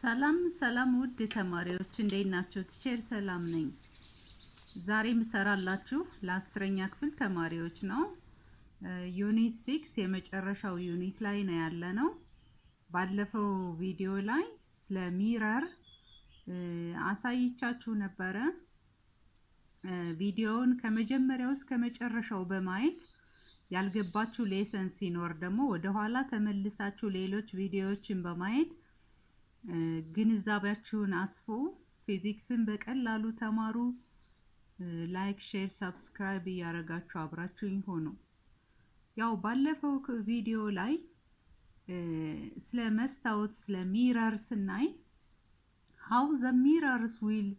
ሰላም ሰላም ውድ ተማሪዎች እንዴት ናችሁ? ቲቸር ሰላም ነኝ። ዛሬ ምሰራላችሁ ለ10ኛ ክፍል ተማሪዎች ነው። ዩኒት 6 የመጨረሻው ዩኒት ላይ ነው ያለነው። ባለፈው ቪዲዮ ላይ ስለ ሚረር አሳይቻችሁ ነበረ። ቪዲዮውን ከመጀመሪያው እስከ መጨረሻው በማየት ያልገባችሁ ሌሰን ሲኖር ደግሞ ወደ ኋላ ተመልሳችሁ ሌሎች ቪዲዮዎችን በማየት ግንዛቤያችሁን አስፉ። ፊዚክስን በቀላሉ ተማሩ። ላይክ፣ ሼር፣ ሰብስክራይብ ያረጋችሁ አብራችሁኝ ሆኑ። ያው ባለፈው ቪዲዮ ላይ ስለ መስታወት ስለ ሚረር ስናይ how the mirrors will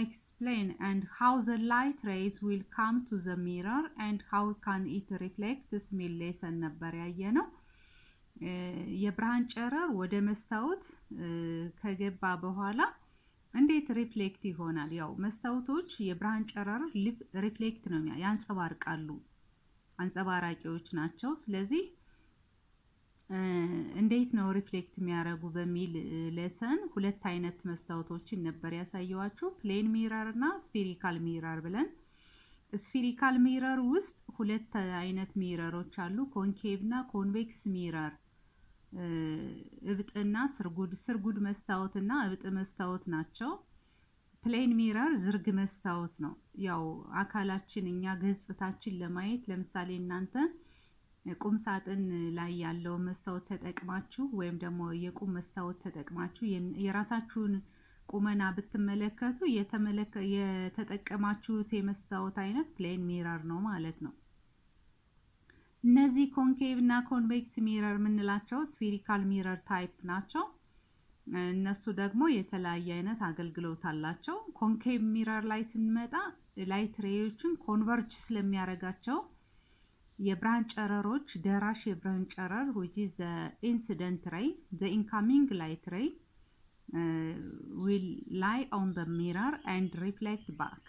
explain and how the light rays will come to the mirror and how can it reflect የሚል ሌሰን ነበር ያየነው። የብርሃን ጨረር ወደ መስታወት ከገባ በኋላ እንዴት ሪፍሌክት ይሆናል? ያው መስታወቶች የብርሃን ጨረር ሪፍሌክት ነው ያንጸባርቃሉ፣ አንጸባራቂዎች ናቸው። ስለዚህ እንዴት ነው ሪፍሌክት የሚያደርጉ በሚል ሌሰን ሁለት አይነት መስታወቶችን ነበር ያሳየዋችሁ፣ ፕሌን ሚረር እና ስፌሪካል ሚረር ብለን። ስፌሪካል ሚረር ውስጥ ሁለት አይነት ሚረሮች አሉ፣ ኮንኬቭ እና ኮንቬክስ ሚረር። እብጥና ስርጉድ መስታወትና እብጥ መስታወት ናቸው። ፕሌን ሚረር ዝርግ መስታወት ነው። ያው አካላችን እኛ ገጽታችን ለማየት ለምሳሌ እናንተ ቁም ሳጥን ላይ ያለው መስታወት ተጠቅማችሁ ወይም ደግሞ የቁም መስታወት ተጠቅማችሁ የራሳችሁን ቁመና ብትመለከቱ የተጠቀማችሁት የመስታወት አይነት ፕሌን ሚረር ነው ማለት ነው። እነዚህ ኮንኬቭ እና ኮንቬክስ ሚረር የምንላቸው ስፌሪካል ሚረር ታይፕ ናቸው። እነሱ ደግሞ የተለያየ አይነት አገልግሎት አላቸው። ኮንኬቭ ሚረር ላይ ስንመጣ ላይት ሬዎችን ኮንቨርጅ ስለሚያደርጋቸው የብርሃን ጨረሮች ደራሽ የብርሃን ጨረር which is the incident ray, the incoming light ray will lie on the mirror and reflect back.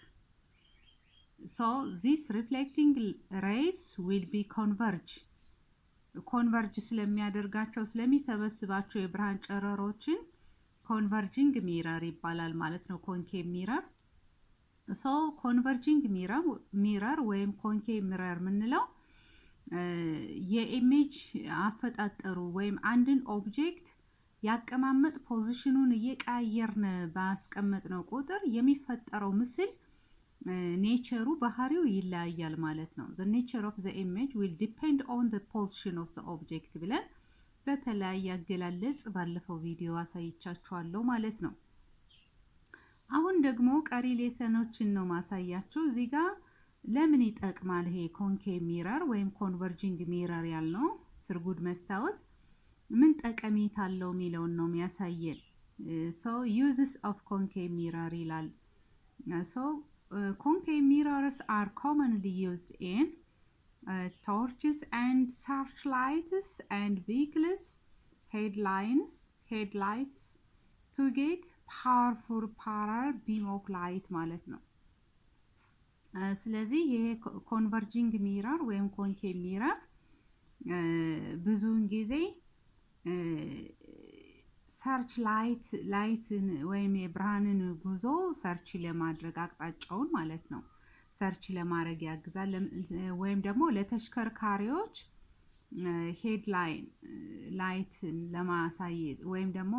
So these reflecting rays will be converge ስለሚያደርጋቸው ስለሚሰበስባቸው የብርሃን ጨረሮችን converging mirror ይባላል ማለት ነው ኮንኬቭ ሚረር። so converging mirror ወይም ኮንኬቭ ሚረር ምንለው የኢሜጅ አፈጣጠሩ ወይም አንድን ኦብጀክት ያቀማመጥ ፖዚሽኑን እየቀያየርን ባስቀመጥነው ቁጥር የሚፈጠረው ምስል ኔቸሩ ባህሪው ይለያያል ማለት ነው። the nature of the image will depend on the position of the object ብለን በተለያየ አገላለጽ ባለፈው ቪዲዮ አሳይቻችኋለሁ ማለት ነው። አሁን ደግሞ ቀሪ ሌሰኖችን ነው ማሳያችሁ። እዚህ ጋር ለምን ይጠቅማል ይሄ ኮንኬቭ ሚረር ወይም ኮንቨርጂንግ ሚረር ያልነው ስርጉድ መስታወት ምን ጠቀሜታ አለው የሚለውን ነው የሚያሳየን። so uses of concave mirror ይላል። so concave mirrors are commonly used in torches and searchlights and vehicles headlights to get powerful parallel beam of light ማለት ነው። ስለዚህ ይሄ ኮንቨርጂንግ ሚረር ወይም ኮንኬቭ ሚረር ብዙውን ጊዜ ሰርች ላይትን ወይም የብርሃንን ጉዞ ሰርች ለማድረግ አቅጣጫውን ማለት ነው ሰርች ለማድረግ ያግዛል። ወይም ደግሞ ለተሽከርካሪዎች ሄድ ላይትን ለማሳየት ወይም ደግሞ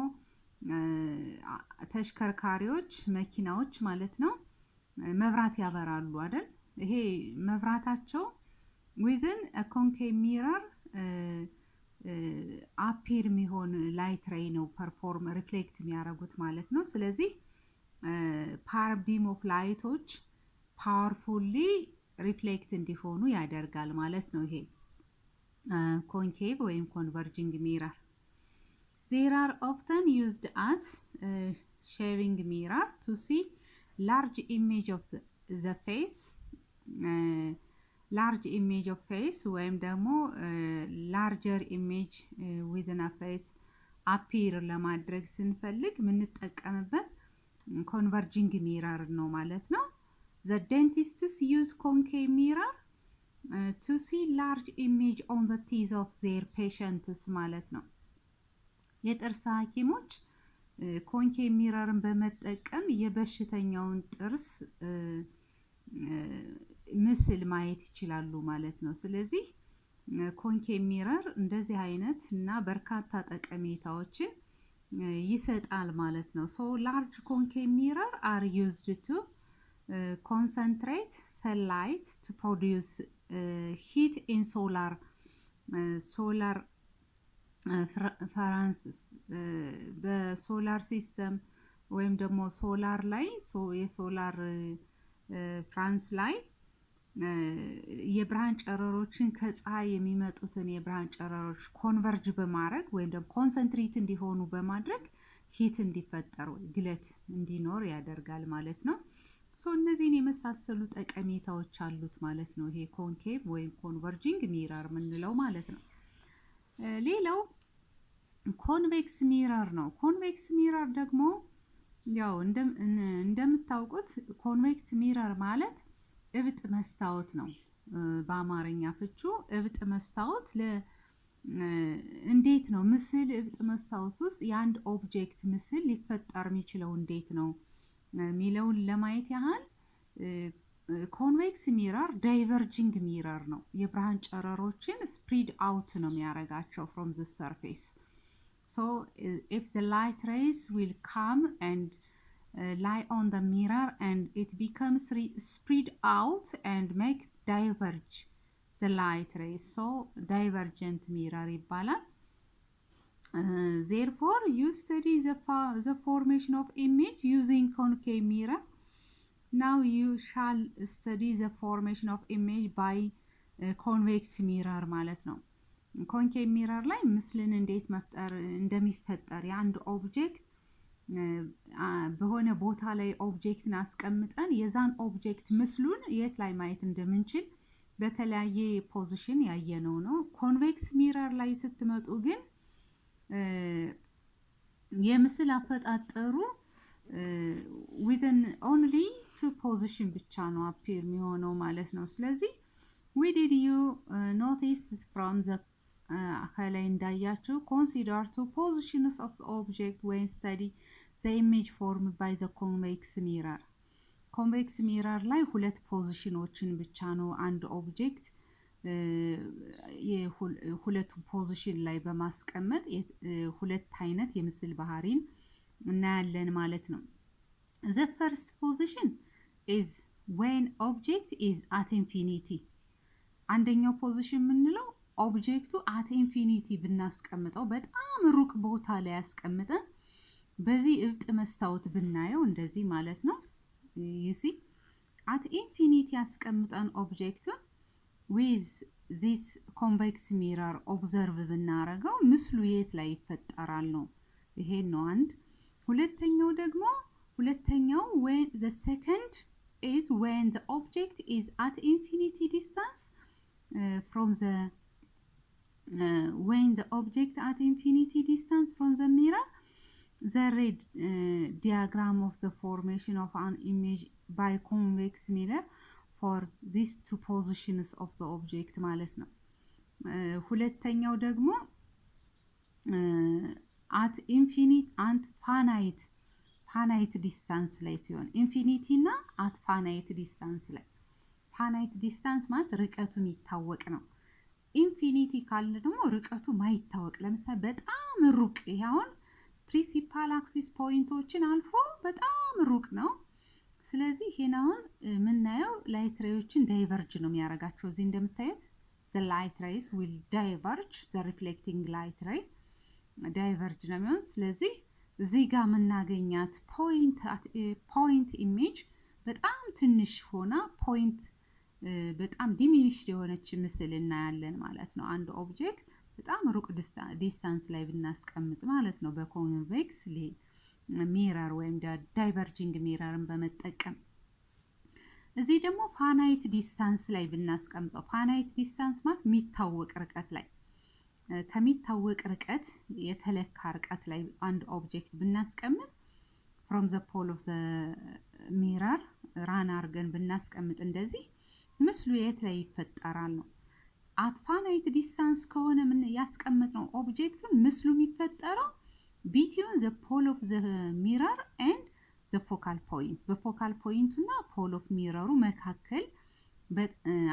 ተሽከርካሪዎች መኪናዎች ማለት ነው መብራት ያበራሉ አይደል? ይሄ መብራታቸው within a concave mirror አፒር የሚሆን ላይት ሬይ ነው ፐርፎርም ሪፍሌክት የሚያደርጉት ማለት ነው። ስለዚህ ፓር ቢም ኦፍ ላይቶች ፓወርፉሊ ሪፍሌክት እንዲሆኑ ያደርጋል ማለት ነው። ይሄ ኮንኬቭ ወይም ኮንቨርጂንግ ሚረር they are often used as shaving mirror to see large image of the face, large image of face ወይም ደግሞ larger image within a face appear ለማድረግ ስንፈልግ የምንጠቀምበት converging mirror ነው ማለት ነው። the dentists use concave mirror to see large image on the teeth of their patients ማለት ነው። የጥርስ ሐኪሞች ኮንኬቭ ሚረርን በመጠቀም የበሽተኛውን ጥርስ ምስል ማየት ይችላሉ ማለት ነው። ስለዚህ ኮንኬቭ ሚረር እንደዚህ አይነት እና በርካታ ጠቀሜታዎችን ይሰጣል ማለት ነው። so large concave mirror are used to concentrate sunlight to produce heat in solar ፍራንስስ በሶላር ሲስተም ወይም ደግሞ ሶላር ላይ የሶላር ፍራንስ ላይ የብርሃን ጨረሮችን ከፀሐይ የሚመጡትን የብርሃን ጨረሮች ኮንቨርጅ በማድረግ ወይም ደግሞ ኮንሰንትሬት እንዲሆኑ በማድረግ ሂት እንዲፈጠር ግለት እንዲኖር ያደርጋል ማለት ነው። ሶ እነዚህን የመሳሰሉ ጠቀሜታዎች አሉት ማለት ነው ይሄ ኮንኬቭ ወይም ኮንቨርጂንግ ሚረር ምንለው ማለት ነው። ሌላው ኮንቬክስ ሚረር ነው። ኮንቬክስ ሚረር ደግሞ ያው እንደምታውቁት ኮንቬክስ ሚረር ማለት እብጥ መስታወት ነው በአማርኛ ፍቹ። እብጥ መስታወት እንዴት ነው ምስል እብጥ መስታወት ውስጥ የአንድ ኦብጀክት ምስል ሊፈጠር የሚችለው እንዴት ነው ሚለውን ለማየት ያህል ኮንቬክስ ሚረር ዳይቨርጂንግ ሚረር ነው። የብርሃን ጨረሮችን ስፕሪድ አውት ነው የሚያረጋቸው from the surface. So if the light rays will come and lie on the mirror and it becomes spread out and make diverge the light rays, so divergent mirror ይባላል። Therefore you study the formation of image using concave mirror. Now you shall study the formation of image by convex mirror ማለት ነው። ኮንኬቭ ሚረር ላይ ምስልን እንዴት መፍጠር እንደሚፈጠር የአንድ ኦብጀክት በሆነ ቦታ ላይ ኦብጀክትን አስቀምጠን የዛን ኦብጀክት ምስሉን የት ላይ ማየት እንደምንችል በተለያየ ፖዚሽን ያየነው ነው። ኮንቬክስ ሚረር ላይ ስትመጡ ግን የምስል አፈጣጠሩ within only two position ብቻ ነው appear የሚሆነው ማለት ነው። ስለዚህ we did you notice from the ከላይ እንዳያችሁ consider two positions of the object when study the image formed by the convex mirror. convex mirror ላይ ሁለት ፖዚሽኖችን ብቻ ነው አንድ ኦብጀክት የሁለቱ ፖዚሽን ላይ በማስቀመጥ ሁለት አይነት የምስል ባህሪን እናያለን ማለት ነው። The first position is when object is at infinity. አንደኛው ፖዚሽን ምንለው ኦብጀክቱ at infinity ብናስቀምጠው በጣም ሩቅ ቦታ ላይ ያስቀምጠን በዚህ እብጥ መስታወት ብናየው እንደዚህ ማለት ነው። you see at infinity ያስቀምጠን ኦብጀክቱን with this convex mirror observe ብናረገው ምስሉ የት ላይ ይፈጠራል ነው። ይሄ ነው አንድ። ሁለተኛው when the second is when the object is at infinity distance from the when the object at infinity distance from the mirror, the red diagram of the formation of an image by convex mirror for these two positions of the object ማለት ነው። ሁለተኛው ደግሞ at infinite and finite distance ላይ ሲሆን ኢንፊኒቲ እና at finite distance ላይ finite distance ማለት ርቀቱ የሚታወቅ ነው። ኢንፊኒቲ ካለ ደግሞ ርቀቱ ማይታወቅ ለምሳሌ በጣም ሩቅ ያውን ፕሪንሲፓል አክሲስ ፖይንቶችን አልፎ በጣም ሩቅ ነው። ስለዚህ ይሄናውን ምናየው ላይት ሬዎችን ዳይቨርጅ ነው የሚያረጋቸው። እዚህ እንደምታዩት the light rays will diverge, the reflecting light ray diverge ነው የሚሆን። ስለዚህ እዚህ ጋር ምናገኛት ፖይንት ኢሜጅ በጣም ትንሽ ሆና ፖይንት በጣም ዲሚኒሽድ የሆነች ምስል እናያለን ማለት ነው። አንድ ኦብጀክት በጣም ሩቅ ዲስታንስ ላይ ብናስቀምጥ ማለት ነው በኮንቬክስ ሚረር ወይም ዳይቨርጂንግ ሚረርን በመጠቀም። እዚህ ደግሞ ፋናይት ዲስታንስ ላይ ብናስቀምጠው ፋናይት ዲስታንስ ማለት የሚታወቅ ርቀት ላይ ከሚታወቅ ርቀት የተለካ ርቀት ላይ አንድ ኦብጀክት ብናስቀምጥ from the pole of the mirror ራን አርገን ብናስቀምጥ እንደዚህ ምስሉ የት ላይ ይፈጠራል ነው። at finite distance ከሆነ ምን ያስቀምጥነው ኦብጀክቱን ምስሉ የሚፈጠረው between the pole of the mirror and the focal point በፎካል ፖይንቱና ፖል ኦፍ ሚረሩ መካከል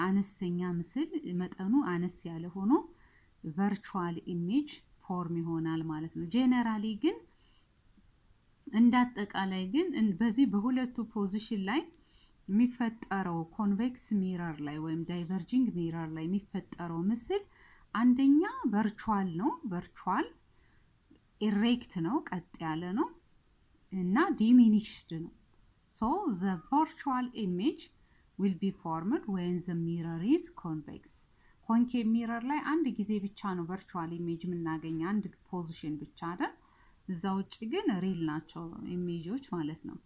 አነስተኛ ምስል መጠኑ አነስ ያለ ሆኖ ቨርቹዋል ኢሜጅ ፎርም ይሆናል ማለት ነው። ጄነራሊ ግን እንዳጠቃላይ ግን በዚህ በሁለቱ ፖዚሽን ላይ የሚፈጠረው ኮንቬክስ ሚረር ላይ ወይም ዳይቨርጂንግ ሚረር ላይ የሚፈጠረው ምስል አንደኛ ቨርቹዋል ነው፣ ቨርቹዋል ኢሬክት ነው፣ ቀጥ ያለ ነው እና ዲሚኒሽድ ነው። so the virtual image will be formed when the mirror is convex ኮንኬቭ ሚረር ላይ አንድ ጊዜ ብቻ ነው ቨርቹዋል ኢሜጅ የምናገኝ አንድ ፖዚሽን ብቻ አይደል? እዛው ውጪ ግን ሪል ናቸው ኢሜጆች ማለት ነው።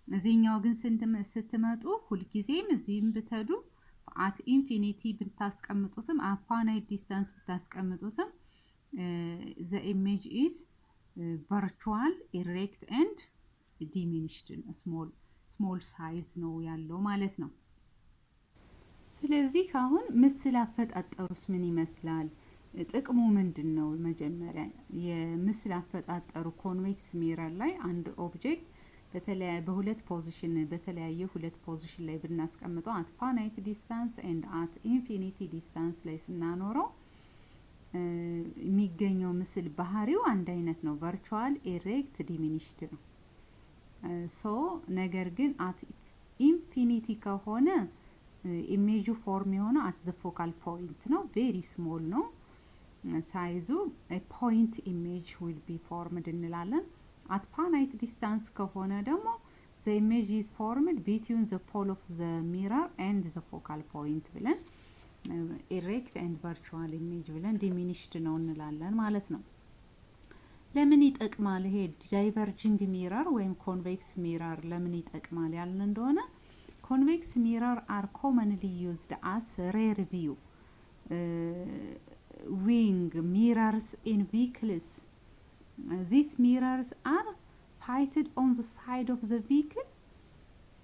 እዚህኛው ግን ስትመጡ ሁሉ ጊዜም እዚህም ብትሄዱ at infinity ብታስቀምጡትም finite distance ብታስቀምጡትም the image is virtual erect and diminished small size ነው ያለው ማለት ነው። ስለዚህ አሁን ምስል አፈጣጠሩስ ምን ይመስላል? ጥቅሙ ምንድነው? መጀመሪያ የምስል አፈጣጠሩ ኮንቬክስ ሚረር ላይ አንድ ኦብጀክት በሁለት ፖዚሽን በተለያየ ሁለት ፖዚሽን ላይ ብናስቀምጠው at finite distance and at infinity distance ላይ ስናኖረው የሚገኘው ምስል ባህሪው አንድ አይነት ነው። ቨርቹዋል ኢሬክት ዲሚኒሽድ ነው። ነገር ግን at infinity ከሆነ ኢሜጁ ፎርም የሆነው at the focal point ነው። very small ነው ሳይዙ a point image will be formed እንላለን። at finite distance ከሆነ ደግሞ the image is formed between the pole of the mirror and the focal point ብለን erect and virtual image ብለን diminished ነው እንላለን ማለት ነው። ለምን ይጠቅማል ይሄ ዳይቨርጂንግ ሚረር ወይም ኮንቬክስ ሚረር ለምን ይጠቅማል ያልን እንደሆነ convex mirror are commonly used as rear view wing mirrors in vehicles. These mirrors are fitted on the side of the vehicle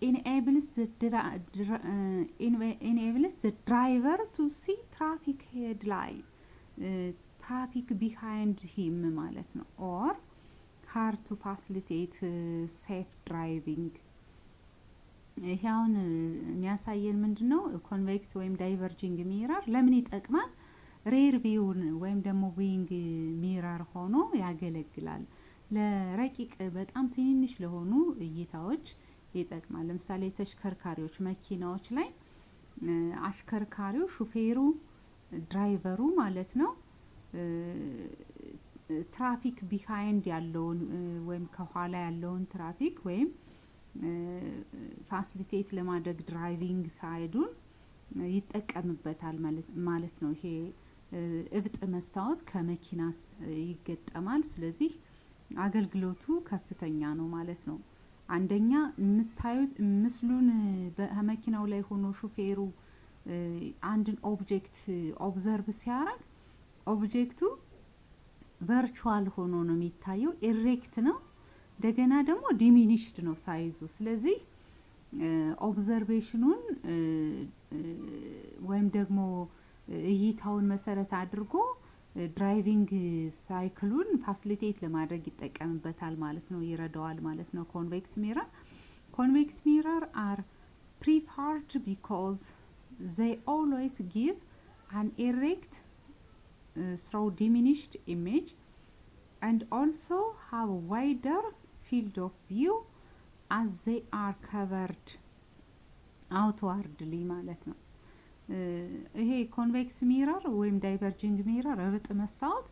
enables the driver to see traffic headlight traffic behind him ማለት ነው or car to facilitate safe driving ይሄውን የሚያሳየን ምንድነው ኮንቬክስ ወይም ዳይቨርጂንግ ሚረር ለምን ይጠቅማል? ሬር ቪው ወይም ደግሞ ዊንግ ሚረር ሆኖ ያገለግላል። ለረቂቅ በጣም ትንንሽ ለሆኑ እይታዎች ይጠቅማል። ለምሳሌ ተሽከርካሪዎች መኪናዎች ላይ አሽከርካሪው ሹፌሩ ድራይቨሩ ማለት ነው ትራፊክ ቢሃይንድ ያለውን ወይም ከኋላ ያለውን ትራፊክ ወይም ፋሲሊቴት ለማድረግ ድራይቪንግ ሳይዱን ይጠቀምበታል ማለት ነው። ይሄ እብጥ መስታወት ከመኪና ይገጠማል። ስለዚህ አገልግሎቱ ከፍተኛ ነው ማለት ነው። አንደኛ የምታዩት ምስሉን በመኪናው ላይ ሆኖ ሹፌሩ አንድን ኦብጀክት ኦብዘርቭ ሲያደርግ ኦብጀክቱ ቨርቹዋል ሆኖ ነው የሚታየው፣ ኢሬክት ነው። እንደገና ደግሞ ዲሚኒሽድ ነው ሳይዙ። ስለዚህ ኦብዘርቬሽኑን ወይም ደግሞ እይታውን መሰረት አድርጎ ድራይቪንግ ሳይክሉን ፋሲሊቴት ለማድረግ ይጠቀምበታል ማለት ነው፣ ይረዳዋል ማለት ነው። ኮንቬክስ ሚረር are preferred because they always give an erect through diminished image and also have a wider field of view as they are covered outwardly ማለት ነው። ይሄ ኮንቬክስ ሚረር ወይም ዳይቨርጂንግ ሚረር እብጥ መስታወት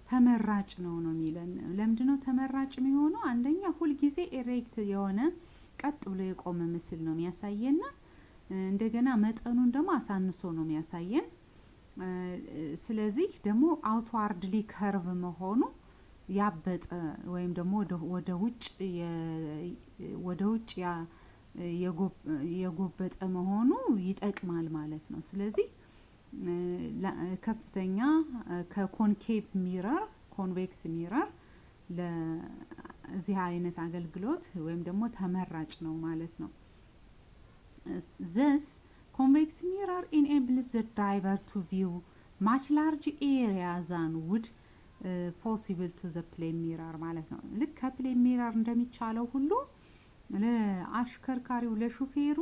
ተመራጭ ነው የሚለን። ለምንድነው ተመራጭ የሚሆነው? አንደኛ ሁሉ ጊዜ ኢሬክት የሆነ ቀጥ ብሎ የቆመ ምስል ነው የሚያሳየና እንደገና መጠኑን ደግሞ አሳንሶ ነው የሚያሳየን። ስለዚህ ደግሞ አውትዋርድሊ ከርቭ መሆኑ ያበጠ ወይም ደግሞ ወደ ውጭ የጎበጠ መሆኑ ይጠቅማል ማለት ነው። ስለዚህ ከፍተኛ ከኮንኬቭ ሚረር ኮንቬክስ ሚረር ለዚህ አይነት አገልግሎት ወይም ደግሞ ተመራጭ ነው ማለት ነው። This convex mirror enables the driver to view much larger area than would possible to the plane mirror ማለት ነው። ልክ ከፕሌን ሚረር እንደሚቻለው ሁሉ ለአሽከርካሪው ለሹፌሩ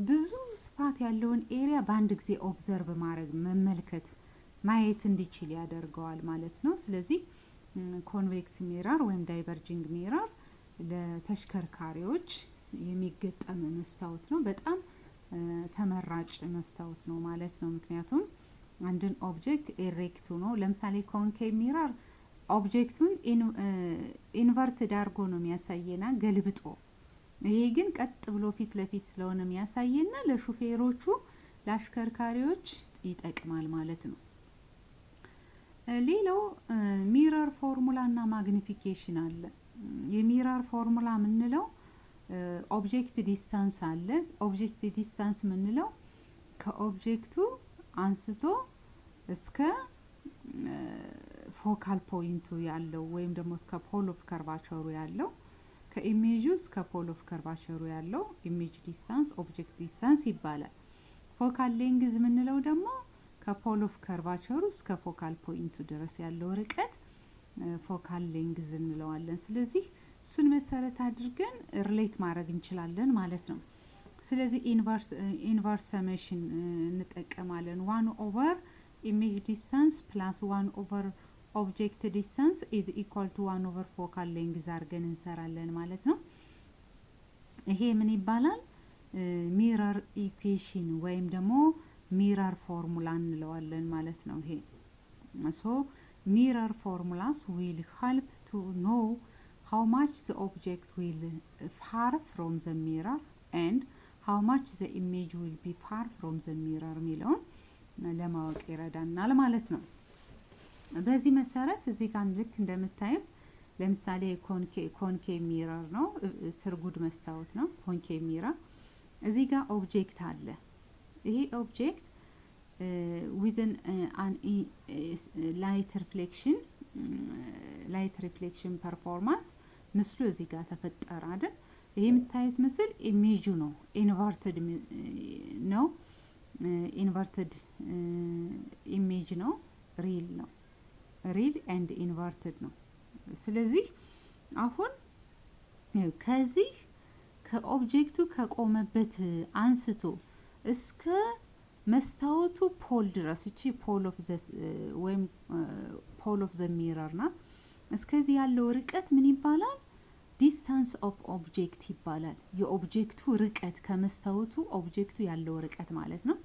ብዙ ስፋት ያለውን ኤሪያ በአንድ ጊዜ ኦብዘርቭ ማድረግ መመልከት ማየት እንዲችል ያደርገዋል ማለት ነው። ስለዚህ ኮንቬክስ ሚረር ወይም ዳይቨርጂንግ ሚረር ለተሽከርካሪዎች የሚገጠም መስታወት ነው። በጣም ተመራጭ መስታወት ነው ማለት ነው። ምክንያቱም አንድን ኦብጀክት ኤሬክት ሆኖ ለምሳሌ ኮንኬቭ ሚረር ኦብጀክቱን ኢንቨርትድ አድርጎ ነው የሚያሳየና ገልብጦ፣ ይሄ ግን ቀጥ ብሎ ፊት ለፊት ስለሆነ የሚያሳየና ለሹፌሮቹ ለአሽከርካሪዎች ይጠቅማል ማለት ነው። ሌላው ሚረር ፎርሙላ እና ማግኒፊኬሽን አለ። የሚረር ፎርሙላ የምንለው ኦብጀክት ዲስታንስ አለ። ኦብጀክት ዲስታንስ የምንለው ከኦብጀክቱ አንስቶ እስከ ፎካል ፖይንቱ ያለው ወይም ደግሞ እስከ ፖል ኦፍ ከርቫቸሩ ያለው ከኢሜጁ እስከ ፖል ኦፍ ከርቫቸሩ ያለው ኢሜጅ ዲስታንስ ኦብጀክት ዲስታንስ ይባላል። ፎካል ሌንግዝ የምንለው ደግሞ ከፖል ኦፍ ከርቫቸሩ እስከ ፎካል ፖይንቱ ድረስ ያለው ርቀት ፎካል ሌንግዝ እንለዋለን። ስለዚህ እሱን መሰረት አድርገን ሪሌት ማድረግ እንችላለን ማለት ነው። ስለዚህ ኢንቨርስ ሰሜሽን እንጠቀማለን። 1 ኦቨር ኢሜጅ ዲስታንስ ፕላስ 1 ኦቨር ኦብጀክት ዲስታንስ ኢዝ ኢኳል ቱ 1 ኦቨር ፎካል ሌንግዝ አድርገን እንሰራለን ማለት ነው። ይሄ ምን ይባላል? ሚረር ኢኩዌሽን ወይም ደግሞ ሚረር ፎርሙላ እንለዋለን ማለት ነው። ይሄ ሶ ሚረር ፎርሙላስ ዊል ሄልፕ ቱ ኖ how much the object will far from the mirror and how much the image will be far from the mirror የሚለውን ለማወቅ ይረዳናል ማለት ነው። በዚህ መሰረት እዚህ ጋር ልክ እንደምታዩት ለምሳሌ ኮንኬቭ ሚረር ነው፣ ስርጉድ መስታወት ነው ኮንኬቭ ሚረር። እዚህ ጋር ኦብጀክት አለ። ይሄ ኦብጀክት within an light reflection performance ምስሉ እዚህ ጋር ተፈጠረ አይደል? ይሄ የምታዩት ምስል ኢሜጁ ነው። ኢንቨርትድ ነው። ኢንቨርትድ ኢሜጅ ነው። ሪል ነው። ሪል ኤንድ ኢንቨርትድ ነው። ስለዚህ አሁን ከዚህ ከኦብጀክቱ ከቆመበት አንስቶ እስከ መስታወቱ ፖል ድረስ እቺ ፖል ኦፍ ዘ ወይም ፖል ኦፍ ዘ ሚረር ና እስከዚህ ያለው ርቀት ምን ይባላል? ዲስታንስ ኦፍ ኦብጀክት ይባላል። የኦብጀክቱ ርቀት ከመስታወቱ ኦብጀክቱ ያለው ርቀት ማለት ነው።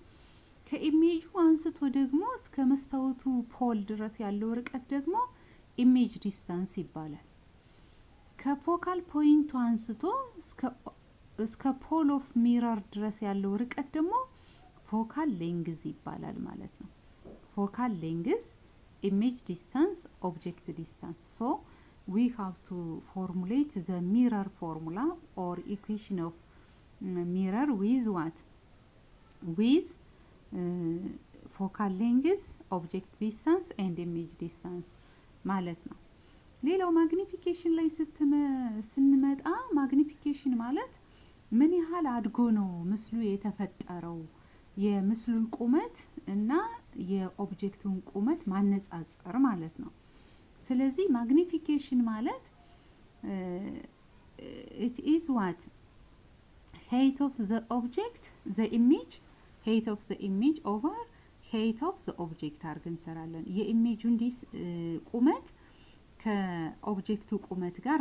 ከኢሜጁ አንስቶ ደግሞ እስከ መስታወቱ ፖል ድረስ ያለው ርቀት ደግሞ ኢሜጅ ዲስታንስ ይባላል። ከፎካል ፖይንቱ አንስቶ እስከ ፖል ኦፍ ሚረር ድረስ ያለው ርቀት ደግሞ ፎካል ሌንግዝ ይባላል ማለት ነው። ፎካል ሌንግዝ፣ ኢሜጅ ዲስታንስ፣ ኦብጀክት ዲስታንስ። ሶ we have to formulate the mirror formula or equation of mirror with what? With focal length, object distance and image distance ማለት ነው። ሌላው ማግኒፊኬሽን ላይ ስንመጣ ማግኒፊኬሽን ማለት ምን ያህል አድጎ ነው ምስሉ የተፈጠረው፣ የምስሉን ቁመት እና የኦብጀክቱን ቁመት ማነጻጸር ማለት ነው። ስለዚህ ማግኒፊኬሽን ማለት it is what? height of the object, the image, height of the image over height of the object አድርገን እንሰራለን። የኢሜጁን ቁመት ከኦብጀክቱ ቁመት ጋር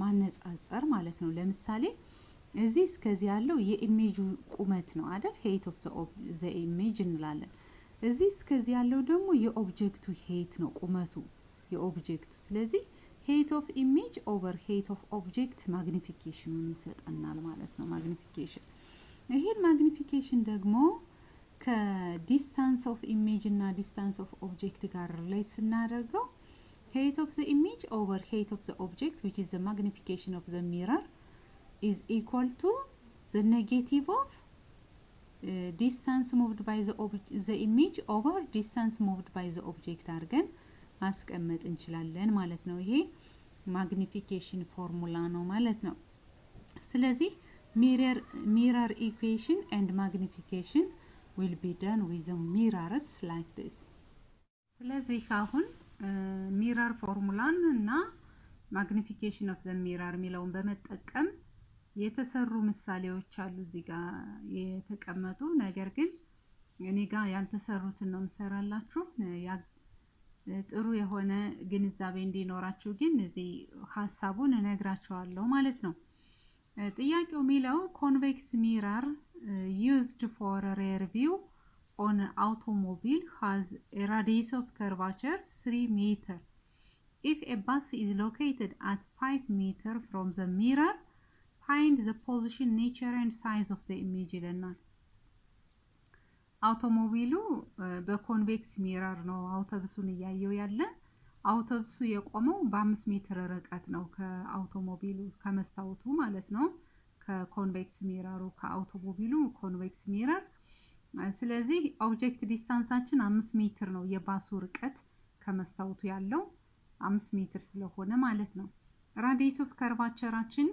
ማነጻጸር ማለት ነው። ለምሳሌ እዚህ እስከዚህ ያለው የኢሜጁ ቁመት ነው አይደል? height of the image እንላለን። እዚህ እስከዚህ ያለው ደግሞ የኦብጀክቱ height ነው፣ ቁመቱ የኦብጀክቱ። ስለዚህ height of image over height of object ማግኒፊኬሽኑን ይሰጠናል ማለት ነው። ማግኒፊኬሽን ይሄን ማግኒፊኬሽን ደግሞ ከዲስታንስ ኦፍ ኢሜጅ እና ዲስታንስ ኦፍ ኦብጀክት ጋር ላይ ስናደርገው height of the image over height of the object which is the magnification of the mirror is equal to the negative of distance moved by the image over distance moved by the object አድርገን ማስቀመጥ እንችላለን ማለት ነው። ይሄ ማግኒፊኬሽን ፎርሙላ ነው ማለት ነው። ስለዚህ mirror equation and magnification will be done with the mirrors like this. ስለዚህ አሁን ሚረር ፎርሙላን እና ማግኒፊኬሽን ኦፍ ዘ ሚረር የሚለውን በመጠቀም የተሰሩ ምሳሌዎች አሉ እዚህ ጋር የተቀመጡ። ነገር ግን እኔ ጋር ያልተሰሩትን ነው የምሰራላችሁ ጥሩ የሆነ ግንዛቤ እንዲኖራችሁ ግን እዚህ ሐሳቡን እነግራችኋለሁ ማለት ነው። ጥያቄው የሚለው ኮንቬክስ ሚረር used for a rear view on an automobile has a radius of curvature 3 meter. If a bus is located at 5 meter from the mirror, find the position, nature and size of the image ይለናል። አውቶሞቢሉ በኮንቬክስ ሚረር ነው አውቶቡሱን እያየው ያለ። አውቶቡሱ የቆመው በ5 ሜትር ርቀት ነው ከአውቶሞቢሉ ከመስታወቱ ማለት ነው። ከኮንቬክስ ሚረሩ ከአውቶሞቢሉ ኮንቬክስ ሚረር። ስለዚህ ኦብጀክት ዲስታንሳችን 5 ሜትር ነው። የባሱ ርቀት ከመስታወቱ ያለው 5 ሜትር ስለሆነ ማለት ነው። ራዲየስ ኦፍ ከርቫቸራችን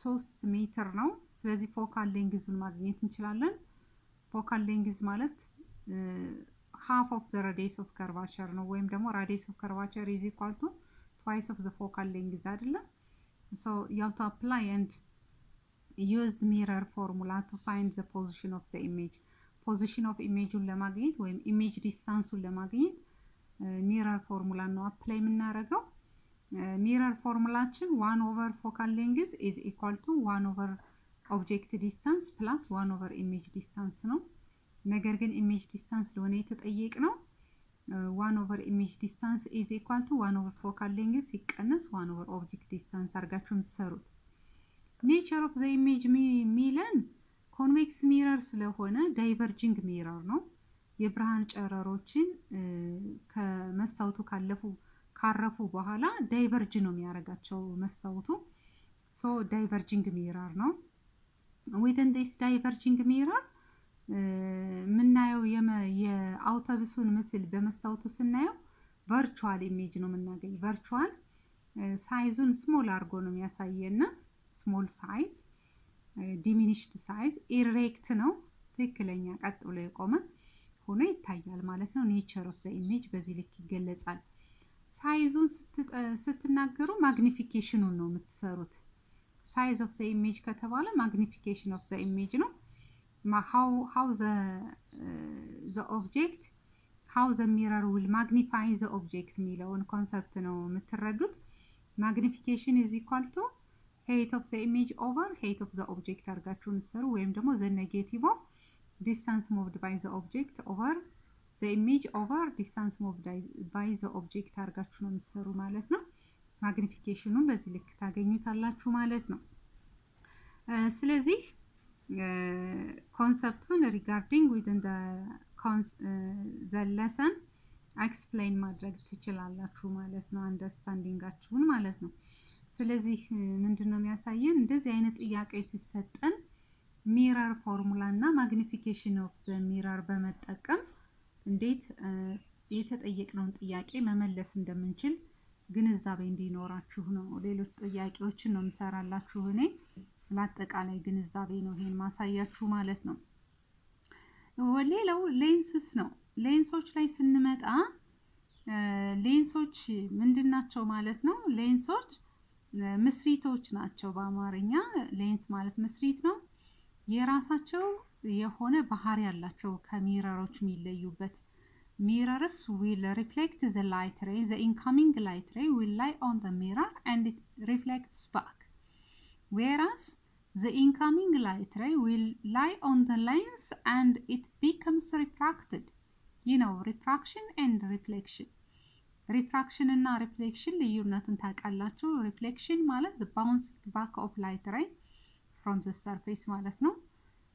3 ሜትር ነው። ስለዚህ ፎካል ሌንግዙን ማግኘት እንችላለን። ፎካል ሌንግዝ ማለት half of the radius of curvature ነው። ወይም ደግሞ radius of curvature is equal to twice of the focal length አይደለ? So you have to apply and use mirror formula to find the position of the image. position of imageን ለማግኘት ወይም image distanceን ለማግኘት mirror formula ነው apply የምናደርገው። mirror formulaችን 1 over focal length is equal to 1 over object distance plus 1 over image distance ነው። ነገር ግን image distance ለሆነ የተጠየቅ ነው 1 over image distance is equal to 1 over focal length ሲቀነስ 1 over object distance አድርጋችሁ የምትሰሩት። nature of the image ሚለን ኮንቬክስ ሚረር ስለሆነ ዳይቨርጂንግ ሚረር ነው። የብርሃን ጨረሮችን ከመስታወቱ ካረፉ በኋላ ዳይቨርጅ ነው የሚያደርጋቸው መስታወቱ። so ዳይቨርጂንግ ሚረር ነው። within this diverging mirror ምናየው የአውቶቡሱን ምስል በመስታወቱ ስናየው ቨርቹዋል ኢሜጅ ነው የምናገኝ። ቨርቹዋል ሳይዙን ስሞል አድርጎ ነው የሚያሳየና ስሞል ሳይዝ ዲሚኒሽድ ሳይዝ ኢሬክት ነው። ትክክለኛ ቀጥ ብሎ የቆመ ሆኖ ይታያል ማለት ነው። ኔቸር ኦፍ ዘ ኢሜጅ በዚህ ልክ ይገለጻል። ሳይዙን ስትናገሩ ማግኒፊኬሽኑን ነው የምትሰሩት። size of the image ከተባለ magnification of the image ነው። how the object how the mirror will magnify the object የሚለውን ኮንሰፕት ነው የምትረዱት። magnification is equal to height of the image over height of the object አድርጋችሁ እንሰሩ ወይም ደግሞ the negative of distance moved by the object over the image over distance moved by the object አድርጋችሁ ነው የምትሰሩ ማለት ነው። ማግኒፊኬሽኑን በዚህ ልክ ታገኙታላችሁ ማለት ነው። ስለዚህ ኮንሰፕቱን ሪጋርዲንግ within the lesson ኤክስፕሌን ማድረግ ትችላላችሁ ማለት ነው። አንደርስታንዲንጋችሁን ማለት ነው። ስለዚህ ምንድነው የሚያሳየን እንደዚህ አይነት ጥያቄ ሲሰጠን ሚረር ፎርሙላ እና ማግኒፊኬሽን ኦፍ ዘ ሚረር በመጠቀም እንዴት የተጠየቅነውን ጥያቄ መመለስ እንደምንችል ግንዛቤ እንዲኖራችሁ ነው። ሌሎች ጥያቄዎችን ነው የምሰራላችሁ እኔ ለአጠቃላይ ግንዛቤ ነው ይሄን ማሳያችሁ ማለት ነው። ሌላው ሌንስስ ነው። ሌንሶች ላይ ስንመጣ ሌንሶች ምንድናቸው ማለት ነው? ሌንሶች ምስሪቶች ናቸው። በአማርኛ ሌንስ ማለት ምስሪት ነው። የራሳቸው የሆነ ባህሪ ያላቸው ከሚረሮች የሚለዩበት mirrors will reflect the light ray. The incoming light ray will lie on the mirror and it reflects back, whereas the incoming light ray will lie on the lens and it becomes refracted. You know, refraction and reflection. Refraction and reflection ልዩነቱን ታውቃላችሁ። reflection ማለት the bouncing back of light ray from the surface ማለት ነው።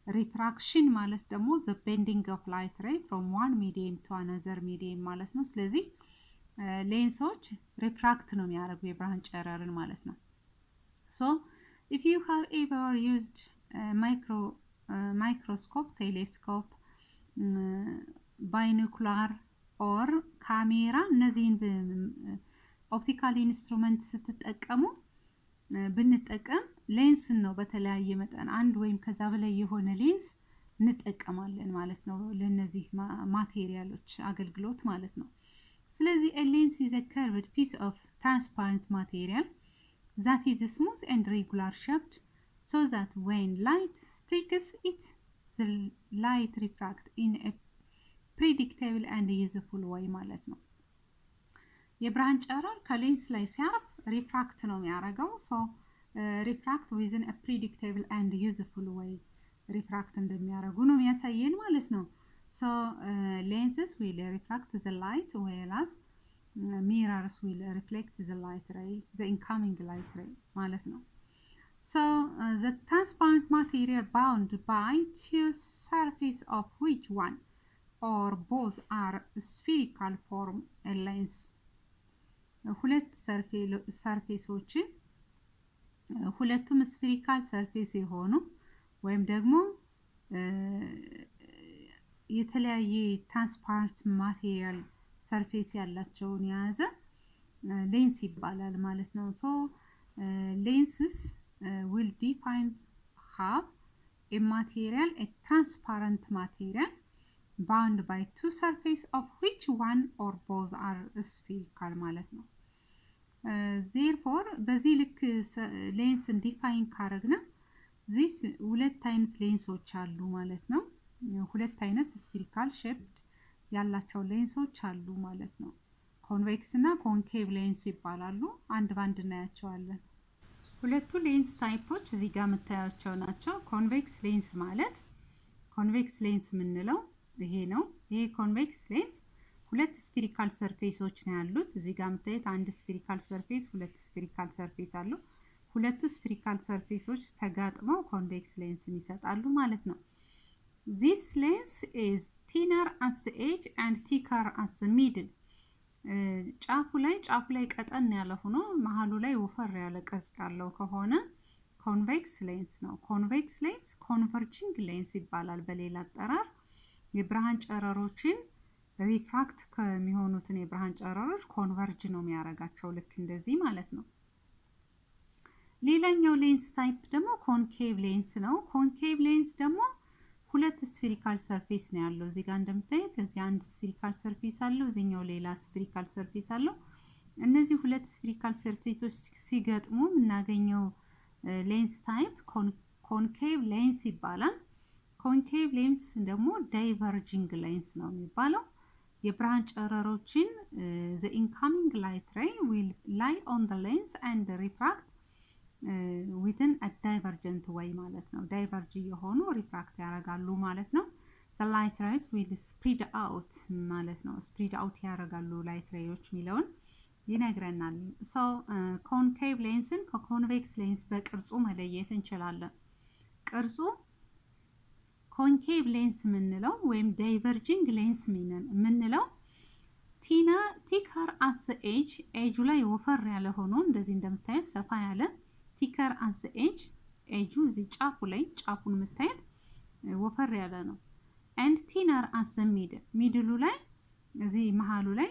refraction ማለት ደግሞ the bending of light ray from one medium to another medium ማለት ነው። ስለዚህ ሌንሶች ሪፍራክት ነው የሚያደርጉ የብርሃን ጨረርን ማለት ነው። so if you have ever used microscope, telescope, binocular or camera እነዚህን ኦፕቲካል ኢንስትሩመንት ስትጠቀሙ ብንጠቀም ሌንስ ነው በተለያየ መጠን አንድ ወይም ከዛ በላይ የሆነ ሌንስ እንጠቀማለን ማለት ነው ለነዚህ ማቴሪያሎች አገልግሎት ማለት ነው። ስለዚህ a lens is a curved piece of transparent material that is smooth and regular shaped so that when light strikes it the light refracts in a predictable and useful way ማለት ነው። የብርሃን ጨረር ከሌንስ ላይ ሲያርፍ ሪፍራክት ነው የሚያደርገው። ሶ ሪፍራክት within a predictable and useful way ሪፍራክት እንደሚያደርጉ ነው የሚያሳየን ማለት ነው። So lenses will refract the light whereas mirrors will reflect the light ray, the incoming light ray ማለት ነው። So the transparent material bound by two surfaces of which one or both are spherical form a lens ሁለት ሰርፌሶች ሁለቱም ስፌሪካል ሰርፌስ የሆኑ ወይም ደግሞ የተለያየ ትራንስፓረንት ማቴሪያል ሰርፌስ ያላቸውን የያዘ ሌንስ ይባላል ማለት ነው። ሶ ሌንስስ will define have a material a transparent material bound by two surfaces of which one or both are spherical ማለት ነው። therefore በዚህ ልክ ሌንስ ዲፋይን ካረግና this ሁለት አይነት ሌንሶች አሉ ማለት ነው። ሁለት አይነት ስፌሪካል ሼፕድ ያላቸው ሌንሶች አሉ ማለት ነው። ኮንቬክስ እና ኮንኬቭ ሌንስ ይባላሉ። አንድ ባንድ እናያቸዋለን። ሁለቱ ሌንስ ታይፖች እዚህ ጋር መታያቸው ናቸው። ኮንቬክስ ሌንስ ማለት ኮንቬክስ ሌንስ ምንለው ይሄ ነው። ይሄ ኮንቬክስ ሌንስ ሁለት ስፌሪካል ሰርፌሶች ነው ያሉት። እዚህ ጋር መታየት አንድ ስፌሪካል ሰርፌስ ሁለት ስፌሪካል ሰርፌስ አሉ። ሁለቱ ስፌሪካል ሰርፌሶች ተጋጥመው ኮንቬክስ ሌንስን ይሰጣሉ ማለት ነው። This lens is thinner at the edge and thicker at the middle. ጫፉ ላይ ቀጠን ያለ ሆኖ መሃሉ ላይ ወፈር ያለ ቅርጽ ያለው ከሆነ ኮንቬክስ ሌንስ ነው። ኮንቬክስ ሌንስ ኮንቨርጂንግ ሌንስ ይባላል በሌላ አጠራር። የብርሃን ጨረሮችን ሪፍራክት ከሚሆኑትን የብርሃን ጨረሮች ኮንቨርጅ ነው የሚያረጋቸው ልክ እንደዚህ ማለት ነው። ሌላኛው ሌንስ ታይፕ ደግሞ ኮንኬቭ ሌንስ ነው። ኮንኬቭ ሌንስ ደግሞ ሁለት ስፌሪካል ሰርፌስ ነው ያለው። እዚህ ጋር እንደምታዩት እዚህ አንድ ስፌሪካል ሰርፌስ አለው፣ እዚህኛው ሌላ ስፌሪካል ሰርፌስ አለው። እነዚህ ሁለት ስፌሪካል ሰርፌሶች ሲገጥሙ የምናገኘው ሌንስ ታይፕ ኮንኬቭ ሌንስ ይባላል። ኮንኬቭ ሌንስ ደግሞ ዳይቨርጂንግ ሌንስ ነው የሚባለው። የብርሃን ጨረሮችን the incoming light ray will lie on the lens and refract within a divergent way ማለት ነው። ዳይቨርጅ የሆኑ ሪፍራክት ያደርጋሉ ማለት ነው። the light rays will spread out ማለት ነው። spread out ያደርጋሉ ላይት ሬዮች ሚለውን ይነግረናል። so concave ሌንስን ከኮንቬክስ ሌንስ በቅርጹ መለየት እንችላለን። ቅርጹ ኮንኬቭ ሌንስ ምንለው ወይም ዳይቨርጂንግ ሌንስ ምንለው ቲከር at the edge ኤጁ ላይ ወፈር ያለ ሆኖ እንደዚህ እንደምታዩት ሰፋ ያለ ቲከር at the edge ኤጁ እዚህ ጫፉ ላይ ጫፉን የምታዩት ወፈር ያለ ነው። and thinner at the middle ላይ እዚህ መሃሉ ላይ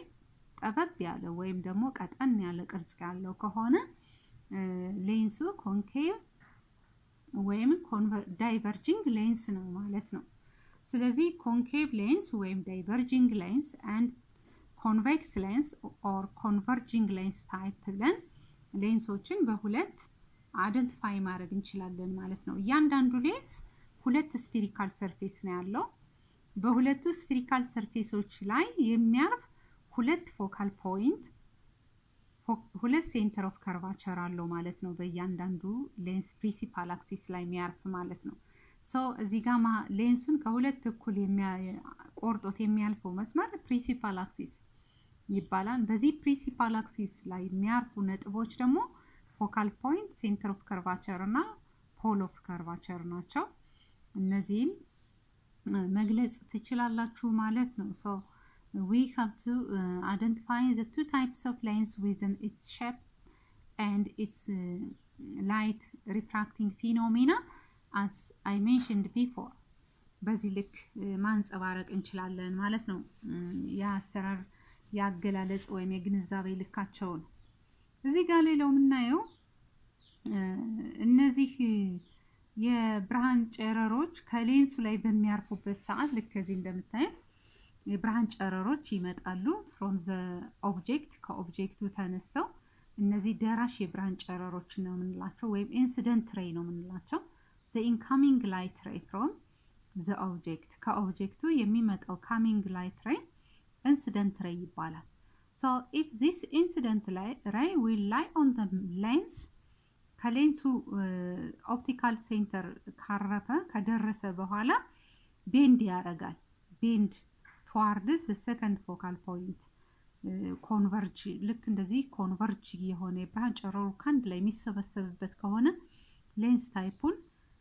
ጠበብ ያለ ወይም ደግሞ ቀጠን ያለ ቅርጽ ያለው ከሆነ ሌንሱ ኮንኬቭ ወይም ዳይቨርጂንግ ሌንስ ነው ማለት ነው። ስለዚህ ኮንኬቭ ሌንስ ወይም ዳይቨርጂንግ ሌንስ and convex lens or converging lens type ብለን ሌንሶችን በሁለት አይደንቲፋይ ማድረግ እንችላለን ማለት ነው። እያንዳንዱ ሌንስ ሁለት ስፌሪካል ሰርፌስ ነው ያለው። በሁለቱ ስፌሪካል ሰርፌሶች ላይ የሚያርፍ ሁለት ፎካል ፖይንት ሁለት ሴንተር ኦፍ ከርቫቸር አለው ማለት ነው። በእያንዳንዱ ሌንስ ፕሪንሲፓል አክሲስ ላይ የሚያርፍ ማለት ነው። ሶ እዚህ ጋር ሌንሱን ከሁለት እኩል ቆርጦት የሚያልፈው መስመር ፕሪንሲፓል አክሲስ ይባላል። በዚህ ፕሪንሲፓል አክሲስ ላይ የሚያርፉ ነጥቦች ደግሞ ፎካል ፖይንት ሴንተር ኦፍ ከርቫቸር እና ፖል ኦፍ ከርቫቸር ናቸው። እነዚህን መግለጽ ትችላላችሁ ማለት ነው። ሶ we have to identify the two types of lens within its shape and its light refracting phenomena as I mentioned before. በዚህ ልክ ማንጸባረቅ እንችላለን ማለት ነው። የአሰራር ያገላለጽ ወይም የግንዛቤ ልካቸው ነው። እዚህ ጋር ሌላው የምናየው እነዚህ የብርሃን ጨረሮች ከሌንሱ ላይ በሚያርፉበት ሰዓት ልክ ከዚህ እንደምታዩት የብርሃን ጨረሮች ይመጣሉ from the object ከኦብጀክቱ ተነስተው እነዚህ ደራሽ የብርሃን ጨረሮች ነው የምንላቸው ወይም ኢንሲደንት ሬይ ነው የምንላቸው the incoming light ray from the object ከኦብጀክቱ የሚመጣው coming light ray incident ray ይባላል so if this incident ray will lie on the lens ከሌንሱ ኦፕቲካል ሴንተር ካረፈ ከደረሰ በኋላ ቤንድ ያረጋል ቤንድ towards the second focal point ኮንቨርጅ ልክ እንደዚህ ኮንቨርጅ የሆነ የብርሃን ጨረሩ ካንድ ላይ የሚሰበሰብበት ከሆነ ሌንስ ታይፑን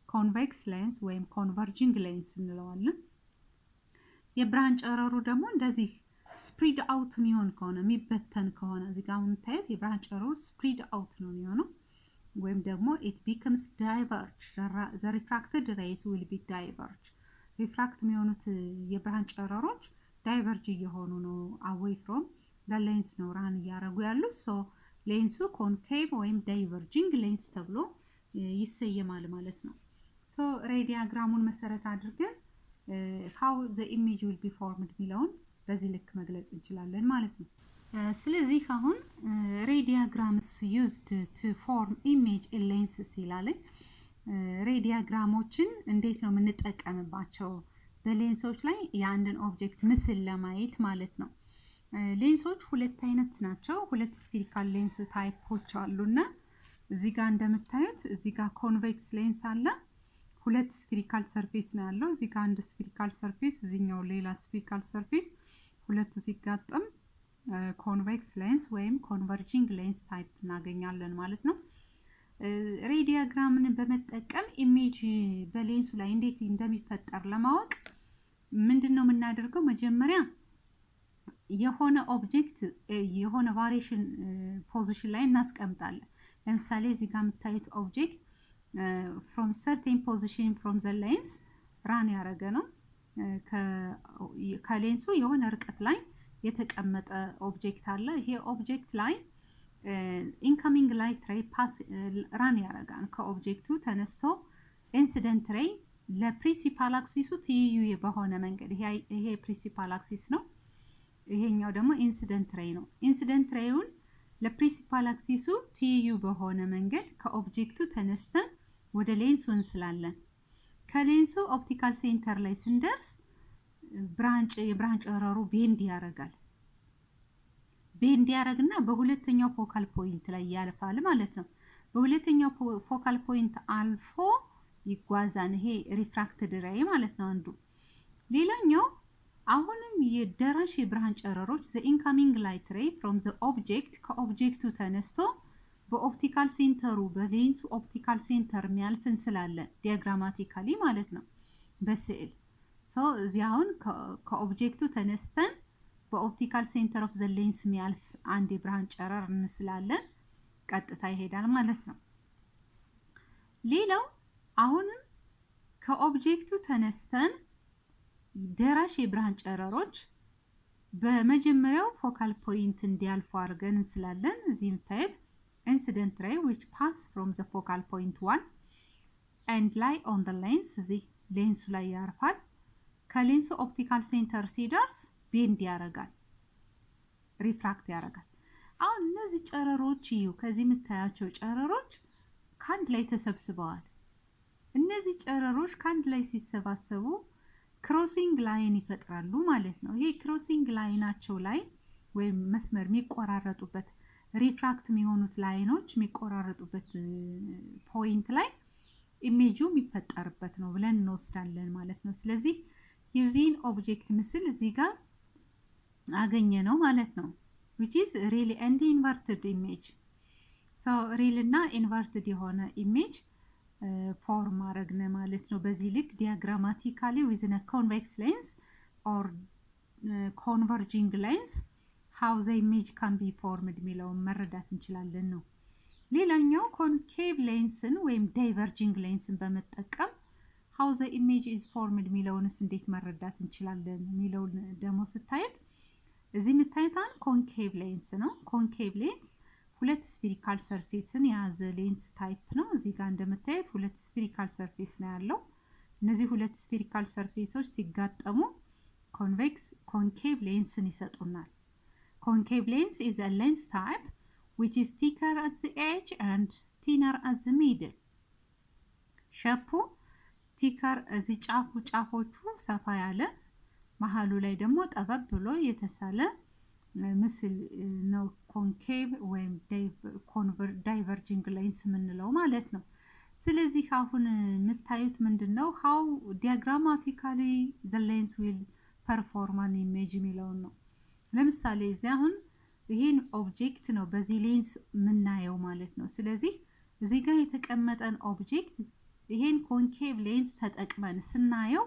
ኮንቬክስ ሌንስ ወይም ኮንቨርጂንግ ሌንስ እንለዋለን የብርሃን ጨረሩ ደግሞ እንደዚህ ስፕሪድ አውት የሚሆን ከሆነ የሚበተን ከሆነ እዚህ ጋር የምታዩት የብርሃን ጨረሩ ስፕሪድ አውት ነው የሚሆነው ወይም ደግሞ it becomes diverge the refracted rays will be diverge ሪፍራክት የሚሆኑት የብርሃን ጨረሮች ዳይቨርጅ እየሆኑ ነው away from the lens ነው ራን ያረጉ ያሉት so ሌንሱ ኮንኬቭ ወይም ዳይቨርጂንግ ሌንስ ተብሎ ይሰየማል ማለት ነው so ሬይ ዲያግራሙን መሰረት አድርገን how the image will be formed ሚለውን በዚህ ልክ መግለጽ እንችላለን ማለት ነው ስለዚህ አሁን ሬይ ዲያግራምስ used to form image in lenses ይላል ሬይ ዲያግራሞችን እንዴት ነው የምንጠቀምባቸው በሌንሶች ላይ የአንድን ኦብጀክት ምስል ለማየት ማለት ነው ሌንሶች ሁለት አይነት ናቸው ሁለት ስፌሪካል ሌንስ ታይፖች አሉና እዚህ ጋር እንደምታዩት እዚህ ጋር ኮንቬክስ ሌንስ አለ ሁለት ስፌሪካል ሰርፌስ ነው ያለው እዚህ ጋር አንድ ስፌሪካል ሰርፌስ እዚህኛው ሌላ ስፌሪካል ሰርፌስ ሁለቱ ሲጋጠም ኮንቬክስ ሌንስ ወይም ኮንቨርጂንግ ሌንስ ታይፕ እናገኛለን ማለት ነው ሬይ ዲያግራምን በመጠቀም ኢሜጅ በሌንሱ ላይ እንዴት እንደሚፈጠር ለማወቅ ምንድነው የምናደርገው መጀመሪያ የሆነ ኦብጀክት የሆነ ቫሪዬሽን ፖዚሽን ላይ እናስቀምጣለን ለምሳሌ እዚህ ጋር የምታዩት ኦብጀክት from certain position from the lens ራን ያረገ ነው ከሌንሱ የሆነ ርቀት ላይ የተቀመጠ ኦብጀክት አለ ይሄ ኦብጀክት ላይ incoming light ray pass ራን ያረጋን ከኦብጀክቱ ተነስቶ ኢንሲደንት ሬይ ለፕሪንሲፓል አክሲሱ ትይዩ በሆነ መንገድ ይሄ ፕሪንሲፓል አክሲስ ነው ይሄኛው ደግሞ ኢንሲደንት ሬይ ነው ኢንሲደንት ሬዩን ለፕሪንሲፓል አክሲሱ ትይዩ በሆነ መንገድ ከኦብጀክቱ ተነስተን ወደ ሌንሱ እንስላለን ከሌንሱ ኦፕቲካል ሴንተር ላይ ስንደርስ የብርሃን ጨረሩ ቤንድ ያረጋል ቤንድ ያረግና በሁለተኛው ፎካል ፖይንት ላይ ያልፋል ማለት ነው በሁለተኛው ፎካል ፖይንት አልፎ ይጓዛን ይሄ ሪፍራክትድ ሬይ ማለት ነው አንዱ ሌላኛው አሁንም የደራሽ የብርሃን ጨረሮች the incoming light ray from the object ከኦብጀክቱ ተነስቶ በኦፕቲካል ሴንተሩ በሌንሱ ኦፕቲካል ሴንተር የሚያልፍን ስላለ ዲያግራማቲካሊ ማለት ነው በስዕል so እዚያውን ከኦብጀክቱ ተነስተን በኦፕቲካል ሴንተር ኦፍ ዘ ሌንስ የሚያልፍ አንድ የብርሃን ጨረር እንስላለን ቀጥታ ይሄዳል ማለት ነው ሌላው አሁንም ከኦብጀክቱ ተነስተን ደራሽ የብርሃን ጨረሮች በመጀመሪያው ፎካል ፖይንት እንዲያልፉ አድርገን እንስላለን እዚህ የምታዩት incident ray which pass from the focal point 1 and lie on the lens እዚህ ሌንሱ ላይ ያርፋል ከሌንሱ ኦፕቲካል ሴንተር ሲደርስ ቤንድ ያረጋል ሪፍራክት ያረጋል አሁን እነዚህ ጨረሮች ከዚህ የምታያቸው ጨረሮች ካንድ ላይ ተሰብስበዋል እነዚህ ጨረሮች ካንድ ላይ ሲሰባሰቡ ክሮሲንግ ላይን ይፈጥራሉ ማለት ነው ይሄ ክሮሲንግ ላይናቸው ላይ ወይም መስመር የሚቆራረጡበት ሪፍራክት የሚሆኑት ላይኖች የሚቆራረጡበት ፖይንት ላይ ኢሜጁ የሚፈጠርበት ነው ብለን እንወስዳለን ማለት ነው ስለዚህ የዚህን ኦብጀክት ምስል እዚህ ጋር አገኘ ነው ማለት ነው which is really an inverted image so real እና inverted የሆነ image ፎርም አረግነ ማለት ነው በዚህ ልክ diagrammatically within a convex lens or converging lens how the image can be formed ሚለውን መረዳት እንችላለን ነው ሌላኛው concave lensን ወይም diverging lensን በመጠቀም how the image is formed ሚለውንስ እንዴት መረዳት እንችላለን ሚለውን ደግሞ ስታዩት እዚህ የምታዩት concave lens ነው concave lens ሁለት ስፌሪካል ሰርፌስን የያዘ ሌንስ ታይፕ ነው እዚህ ጋር እንደምታዩት ሁለት ስፌሪካል ሰርፌስ ነው ያለው እነዚህ ሁለት ስፌሪካል ሰርፌሶች ሲጋጠሙ concave lens ይሰጡናል። Concave lens is a lens type which is thicker at the edge and thinner at the middle. ሸፑ ቲከር እዚህ ጫፎቹ ሰፋ ያለ መሃሉ ላይ ደግሞ ጠበብ ብሎ የተሳለ ምስል ነው ኮንኬቭ ወይም ዳይቨርጂንግ ሌንስ የምንለው ማለት ነው። ስለዚህ አሁን የምታዩት ምንድነው how diagrammatically the lens will perform an image የሚለውን ነው። ለምሳሌ እዚህ አሁን ይሄን ኦብጀክት ነው በዚህ ሌንስ የምናየው ማለት ነው። ስለዚህ እዚህ ጋር የተቀመጠን ኦብጀክት ይሄን ኮንኬቭ ሌንስ ተጠቅመን ስናየው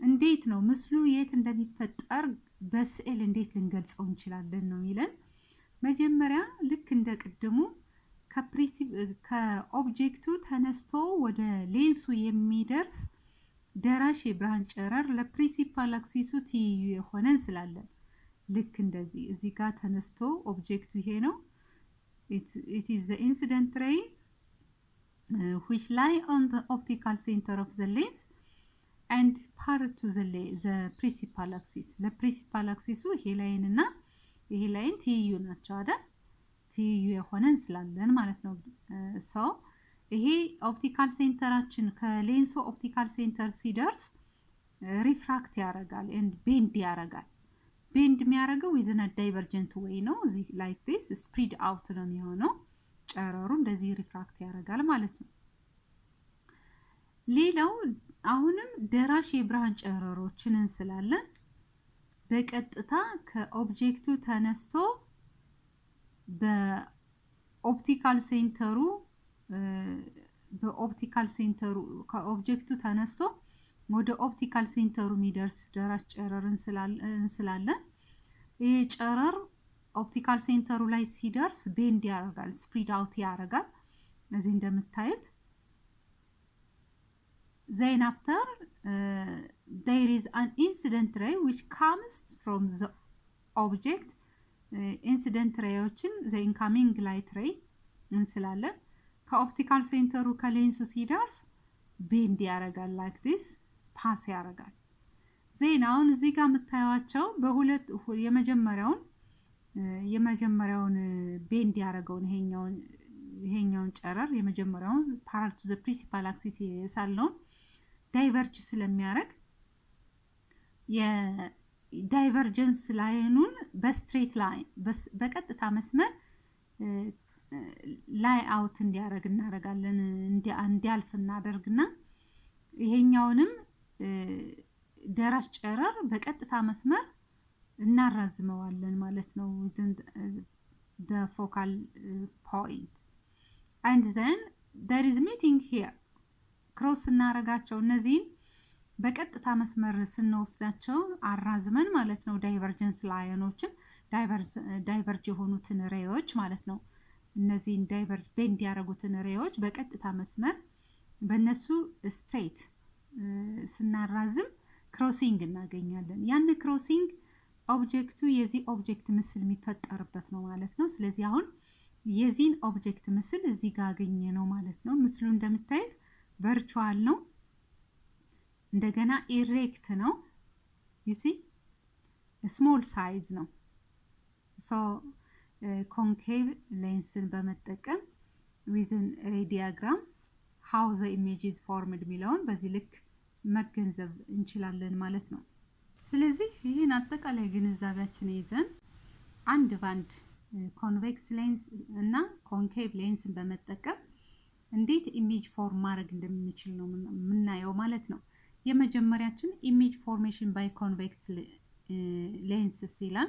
እንዴት ነው ምስሉ የት እንደሚፈጠር በስዕል እንዴት ልንገልጸው እንችላለን ነው የሚለን። መጀመሪያ ልክ እንደ ቅድሙ ከኦብጀክቱ ተነስቶ ወደ ሌንሱ የሚደርስ ደራሽ የብርሃን ጨረር ለፕሪንሲፓል አክሲሱ ትይዩ የሆነ እንስላለን። ልክ እንደዚህ እዚህ ጋር ተነስቶ ኦብጀክቱ ይሄ ነው it is the incident ray which lie on the optical center of the lens and parallel to the principal axis ለፕሪንሲፓል አክሲሱ ይሄ ላይን እና ይሄ ላይን ትይዩ ናቸው አይደል? ትይዩ የሆነ እንስላለን ማለት ነው። ሶ ይሄ ኦፕቲካል ሴንተራችን ከሌንሱ ኦፕቲካል ሴንተር ሲደርስ ሪፍራክት ያደርጋል and bend ያደርጋል። bend የሚያደርገው within a divergent way ነው። እዚህ like this spread out ነው የሚሆነው። ጨረሩ እንደዚህ ሪፍራክት ያደርጋል ማለት ነው። ሌላው አሁንም ደራሽ የብርሃን ጨረሮችን እንስላለን። በቀጥታ ከኦብጀክቱ ተነስቶ በኦፕቲካል ሴንተሩ ከኦብጀክቱ ተነስቶ ወደ ኦፕቲካል ሴንተሩ የሚደርስ ደራሽ ጨረር እንስላለን። ይሄ ጨረር ኦፕቲካል ሴንተሩ ላይ ሲደርስ ቤንድ ያደርጋል ስፕሪድ አውት ያደርጋል እዚህ እንደምታዩት። then after there is an incident ray which comes from the object incident rayዎችን the incoming light ray እንስላለን። ከኦፕቲካል ሴንተሩ ከሌንሱ ሲደርስ ቤንድ ያደርጋል like this ፓስ ያደርጋል። ዜናውን እዚህ ጋር የምታዩዋቸው በሁለት የመጀመሪያውን ቤንድ ያደርገውን ይሄኛውን ጨረር የመጀመሪያውን parallel to the principal axis የሳልነው ዳይቨርጅ ስለሚያደርግ የዳይቨርጀንስ ላይኑን በስትሬት ላይን በቀጥታ መስመር ላይ አውት እንዲያደርግ እናደርጋለን እንዲያልፍ እናደርግና ይሄኛውንም ደራሽ ጨረር በቀጥታ መስመር እናራዝመዋለን ማለት ነው within the focal point and then there is meeting here ክሮስ እናረጋቸው እነዚህ በቀጥታ መስመር ስንወስዳቸው አራዝመን ማለት ነው ዳይቨርጀንስ ላይኖችን ዳይቨርጅ የሆኑትን ሬዎች ማለት ነው። እነዚህ ዳይቨርጅ ቤንድ ያደረጉትን ሬዎች በቀጥታ መስመር በእነሱ ስትሬት ስናራዝም ክሮሲንግ እናገኛለን። ያን ክሮሲንግ ኦብጀክቱ የዚህ ኦብጀክት ምስል የሚፈጠርበት ነው ማለት ነው። ስለዚህ አሁን የዚህን ኦብጀክት ምስል እዚህ ጋር አገኘ ነው ማለት ነው። ምስሉ እንደምታዩት ቨርቹዋል ነው እንደገና ኢሬክት ነው you see ስሞል ሳይዝ ነው። ሶ ኮንኬቭ ሌንስን በመጠቀም within ray diagram how the image is formed የሚለውን በዚህ ልክ መገንዘብ እንችላለን ማለት ነው። ስለዚህ ይሄን አጠቃላይ ግንዛቤያችን ይዘን አንድ ባንድ ኮንቬክስ ሌንስ እና ኮንኬቭ ሌንስን በመጠቀም እንዴት ኢሜጅ ፎርም ማድረግ እንደምንችል ነው የምናየው ማለት ነው። የመጀመሪያችን ኢሜጅ ፎርሜሽን ባይ ኮንቬክስ ሌንስ ሲላል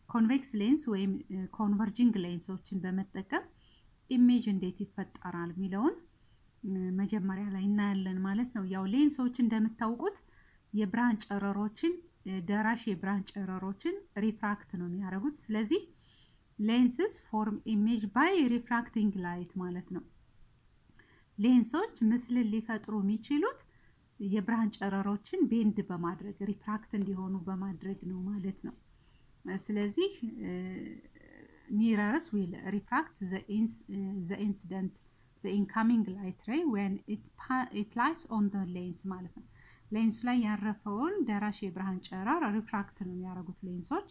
ኮንቬክስ ሌንስ ወይም ኮንቨርጂንግ ሌንሶችን በመጠቀም ኢሜጅ እንዴት ይፈጠራል የሚለውን መጀመሪያ ላይ እናያለን ማለት ነው። ያው ሌንሶች እንደምታውቁት የብርሃን ጨረሮችን ደራሽ የብርሃን ጨረሮችን ሪፍራክት ነው የሚያደርጉት። ስለዚህ ሌንስስ ፎርም ኢሜጅ ባይ ሪፍራክቲንግ ላይት ማለት ነው። ሌንሶች ምስል ሊፈጥሩ የሚችሉት የብርሃን ጨረሮችን ቤንድ በማድረግ ሪፍራክት እንዲሆኑ በማድረግ ነው ማለት ነው። ስለዚህ mirrors will refract the incident the incoming light ray when it lies on the lens ማለት ነው። ሌንስ ላይ ያረፈውን ደራሽ የብርሃን ጨረር ሪፍራክት ነው የሚያደርጉት ሌንሶች።